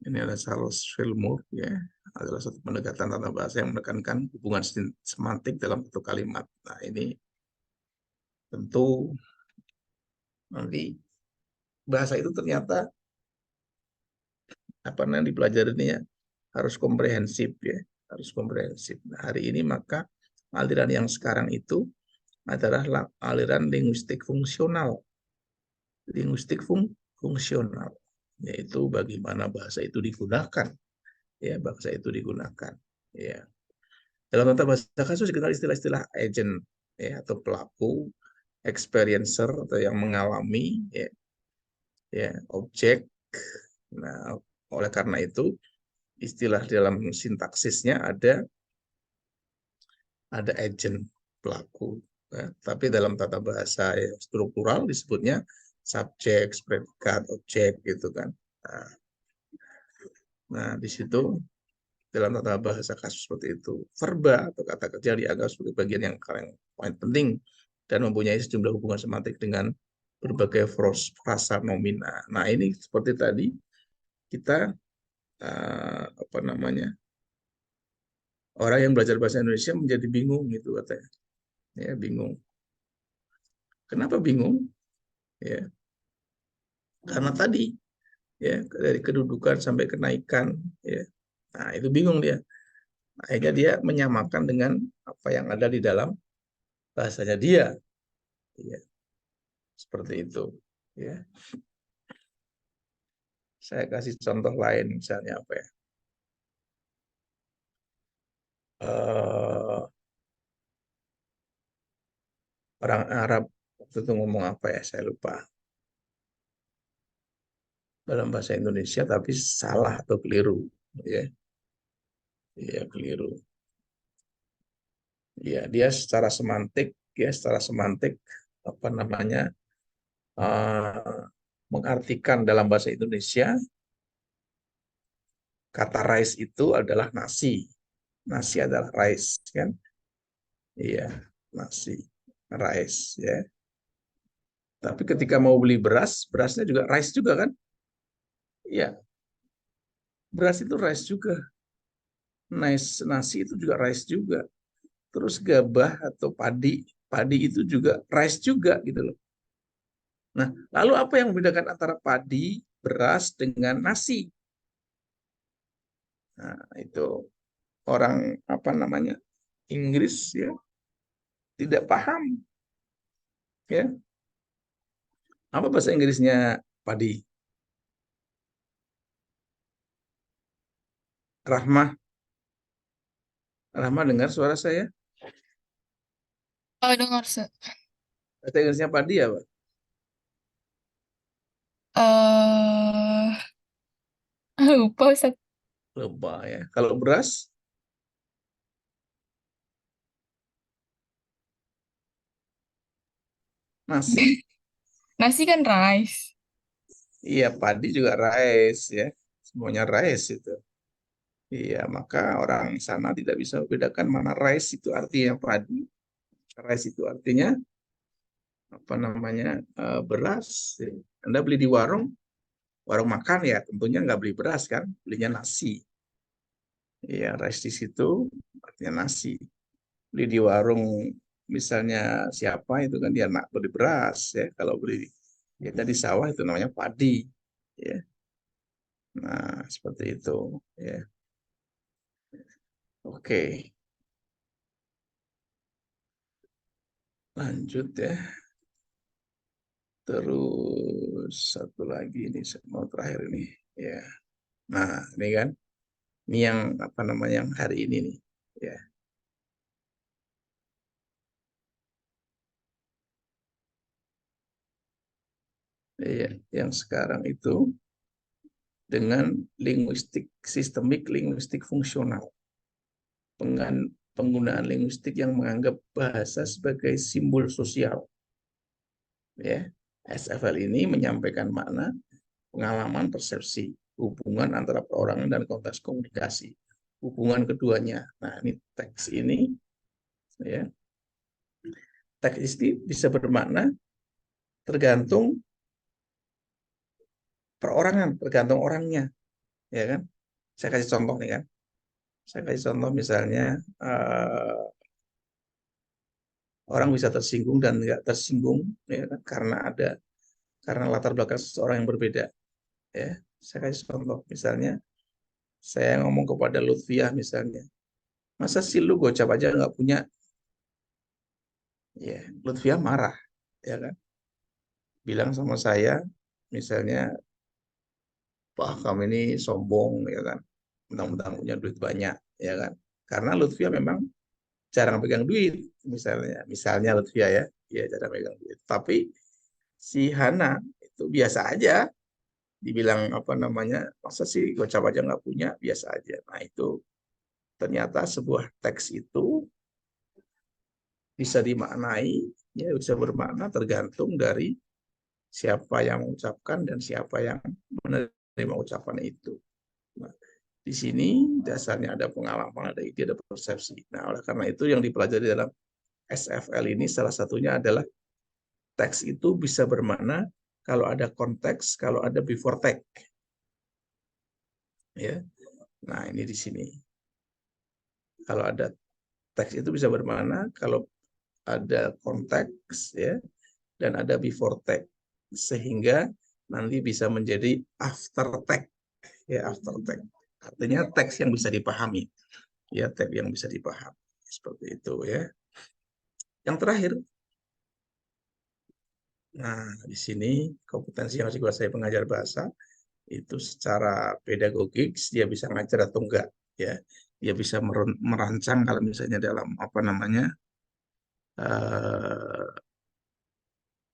Ini adalah Charles Fillmore, ya, adalah satu pendekatan tata bahasa yang menekankan hubungan semantik dalam satu kalimat. Nah, ini tentu nanti bahasa itu ternyata apa namanya dipelajari ini ya harus komprehensif, ya, harus komprehensif. Nah, hari ini maka aliran yang sekarang itu adalah aliran linguistik fungsional, fungsional, yaitu bagaimana bahasa itu digunakan, ya, bahasa itu digunakan, ya. Dalam tata bahasa kasus dikenal istilah-istilah agent, ya, atau pelaku, experiencer atau yang mengalami, ya, ya, objek. Nah, oleh karena itu istilah dalam sintaksisnya ada agent, pelaku, ya. Tapi dalam tata bahasa ya, struktural disebutnya subjek, predikat, objek gitu kan. Nah, di situ dalam tata bahasa kasus seperti itu, verba atau kata kerja dianggap sebagai bagian yang paling penting dan mempunyai sejumlah hubungan semantik dengan berbagai frasa nomina. Nah, ini seperti tadi kita apa namanya, orang yang belajar bahasa Indonesia menjadi bingung gitu katanya, ya, bingung. Kenapa bingung? Ya, karena tadi, ya, dari kedudukan sampai kenaikan, ya. Nah, itu bingung dia. Akhirnya dia menyamakan dengan apa yang ada di dalam bahasanya dia, ya, seperti itu, ya. Saya kasih contoh lain, misalnya apa ya, orang Arab waktu itu ngomong apa ya, saya lupa, dalam bahasa Indonesia tapi salah atau keliru, ya, ya, keliru, ya, dia secara semantik, ya, secara semantik apa namanya, mengartikan dalam bahasa Indonesia kata rice itu adalah nasi. Nasi adalah rice, kan? Iya, nasi, rice, ya. Tapi ketika mau beli beras, berasnya juga rice juga kan? Iya, beras itu rice juga. Nasi itu juga rice juga. Terus gabah atau padi, padi itu juga rice juga gitu loh. Nah, lalu apa yang membedakan antara padi, beras dengan nasi? Nah, itu orang apa namanya, Inggris, ya, tidak paham, ya. Apa bahasa Inggrisnya padi? Rahmah, Rahmah dengar suara saya? Oh, dengar, Ustaz. Bahasa Inggrisnya padi apa? Eh, lupa, Ustaz. Lupa, ya. Kalau beras? Nasi. Nasi kan rice. Iya, padi juga rice, ya. Semuanya rice itu. Iya, maka orang sana tidak bisa membedakan mana rice itu artinya padi, rice itu artinya apa namanya, beras. Anda beli di warung, warung makan ya, tentunya nggak beli beras kan, belinya nasi. Iya, rice di situ artinya nasi. Beli di warung misalnya siapa itu kan dia nak beli beras, ya. Kalau beli ya di sawah itu namanya padi, ya. Nah, seperti itu, ya. Oke, lanjut, ya. Terus satu lagi ini mau terakhir ini, ya. Nah, ini kan, ini yang apa namanya yang hari ini nih, ya. Iya, yang sekarang itu dengan linguistik sistemik, linguistik fungsional. Penggunaan linguistik yang menganggap bahasa sebagai simbol sosial. Ya, SFL ini menyampaikan makna, pengalaman, persepsi, hubungan antara perorangan dan konteks komunikasi, hubungan keduanya. Nah, ini teks ini, ya, teks ini bisa bermakna tergantung perorangan, tergantung orangnya, ya kan? Saya kasih contoh nih kan. Saya kasih contoh misalnya orang bisa tersinggung dan nggak tersinggung, ya kan? Karena latar belakang seseorang yang berbeda. Ya, saya kasih contoh misalnya saya ngomong kepada Lutfiah misalnya, masa sih lu gocap aja nggak punya? Ya, Lutfiah marah, ya kan? Bilang sama saya, misalnya, wah kamu ini sombong, ya kan? Mentang-mentang punya duit banyak, ya kan? Karena Lutfiah memang jarang pegang duit, misalnya Lutfiah ya jarang pegang duit. Tapi si Hana itu biasa aja, dibilang apa namanya, masa sih gocap aja nggak punya, biasa aja. Nah itu ternyata sebuah teks itu bisa dimaknai, ya bisa bermakna tergantung dari siapa yang mengucapkan dan siapa yang menerima ucapan itu. Nah, di sini dasarnya ada pengalaman, ada ide, ada persepsi. Nah, oleh karena itu yang dipelajari dalam SFL ini salah satunya adalah teks itu bisa bermakna kalau ada konteks, kalau ada before text. Ya. Nah, ini di sini. Kalau ada teks itu bisa bermakna kalau ada konteks ya dan ada before text sehingga nanti bisa menjadi after text ya, after text. Artinya teks yang bisa dipahami. Ya, teks yang bisa dipahami. Seperti itu ya. Yang terakhir, nah di sini kompetensi yang harus dikuasai pengajar bahasa itu secara pedagogik dia bisa ngajar atau enggak ya. Dia bisa merancang kalau misalnya dalam apa namanya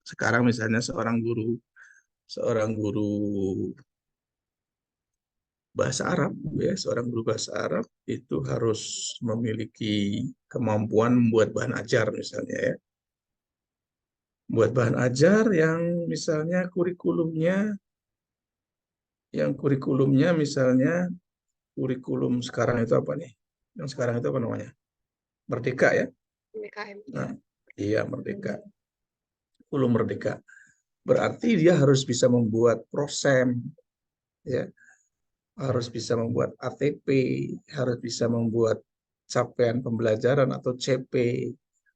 sekarang misalnya seorang guru bahasa Arab ya, seorang guru bahasa Arab itu harus memiliki kemampuan membuat bahan ajar misalnya ya. Buat bahan ajar yang misalnya kurikulumnya misalnya kurikulum sekarang itu apa nih? Yang sekarang itu apa namanya? Merdeka ya? BKM. Nah, iya Merdeka. Kurikulum Merdeka. Berarti dia harus bisa membuat prosem, ya, harus bisa membuat ATP, harus bisa membuat capaian pembelajaran atau CP,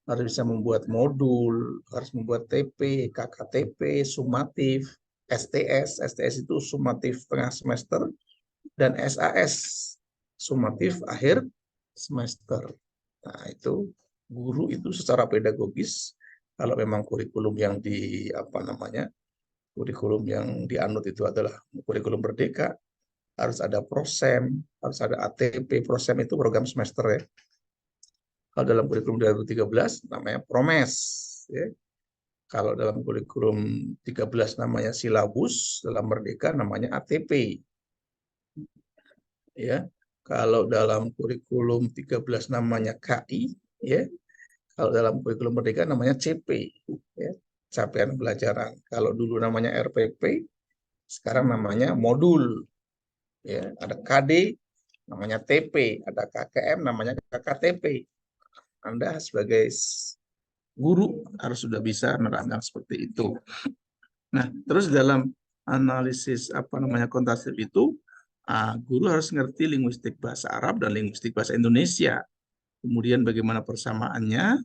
harus bisa membuat modul, harus membuat TP, KKTP, sumatif, STS. STS itu sumatif tengah semester, dan SAS, sumatif akhir semester. Nah, itu guru itu secara pedagogis, kalau memang kurikulum yang kurikulum yang dianut itu adalah kurikulum Merdeka, harus ada prosem, harus ada ATP. Prosem itu program semester ya. Kalau dalam kurikulum 2013 namanya promes. Ya. Kalau dalam kurikulum 13 namanya silabus, dalam Merdeka namanya ATP. Ya. Kalau dalam kurikulum 13 namanya KI, ya. Kalau dalam kurikulum Merdeka namanya CP, ya. Capaian pelajaran. Kalau dulu namanya RPP, sekarang namanya modul. Ya, ada KD namanya TP, ada KKM namanya KKTP. Anda sebagai guru harus sudah bisa menerangkan seperti itu. Nah, terus dalam analisis kontrastif itu, guru harus ngerti linguistik bahasa Arab dan linguistik bahasa Indonesia. Kemudian bagaimana persamaannya,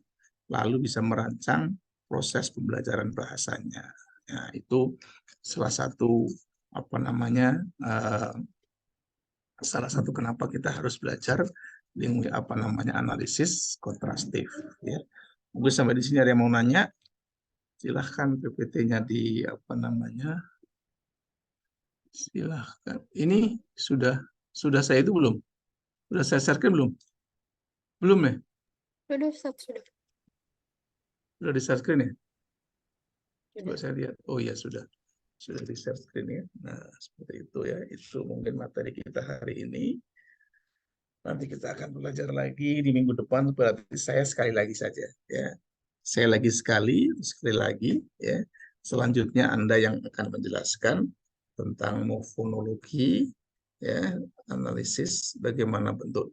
lalu bisa merancang proses pembelajaran bahasanya. Nah, itu salah satu salah satu kenapa kita harus belajar analisis kontrastif ya. Mungkin sampai di sini ada yang mau nanya, silahkan PPT-nya silahkan. Ini sudah saya itu belum? Sudah saya share-kan belum? Belum ya? Sudah, Ustaz, sudah. Sudah di share ya? Sudah. Coba saya lihat. Oh iya sudah. Sudah di share screen ya. Nah, seperti itu ya. Itu mungkin materi kita hari ini. Nanti kita akan belajar lagi di minggu depan. Berarti saya sekali lagi saja ya. Saya lagi sekali lagi ya. Selanjutnya Anda yang akan menjelaskan tentang morfonologi ya, analisis bagaimana bentuk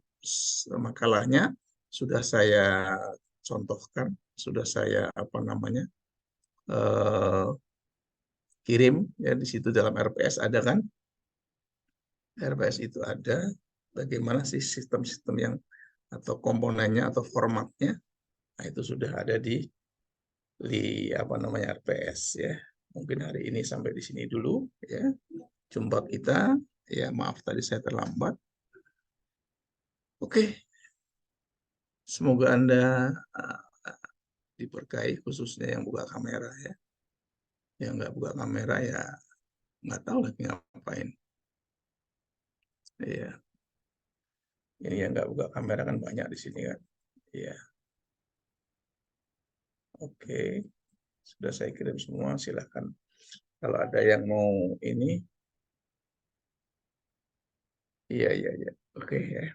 makalahnya sudah saya contohkan, sudah saya kirim ya, di situ dalam RPS ada kan? RPS itu ada bagaimana sih sistem-sistem yang atau komponennya atau formatnya. Nah, itu sudah ada di RPS ya. Mungkin hari ini sampai di sini dulu ya. Jumpa kita ya, maaf tadi saya terlambat. Oke. Semoga Anda diberkahi, khususnya yang buka kamera ya. Yang nggak buka kamera ya nggak tahu lagi ngapain. Iya. Ini yang nggak buka kamera kan banyak di sini kan. Iya. Oke. Sudah saya kirim semua, silahkan. Kalau ada yang mau ini. Iya. Oke ya.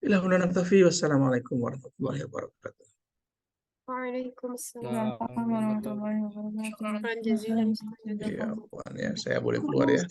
Wassalamualaikum warahmatullahi wabarakatuh. Waalaikumsalam. Warahmatullahi wabarakatuh. Syukran jazilan. Iya, ya, saya boleh keluar ya.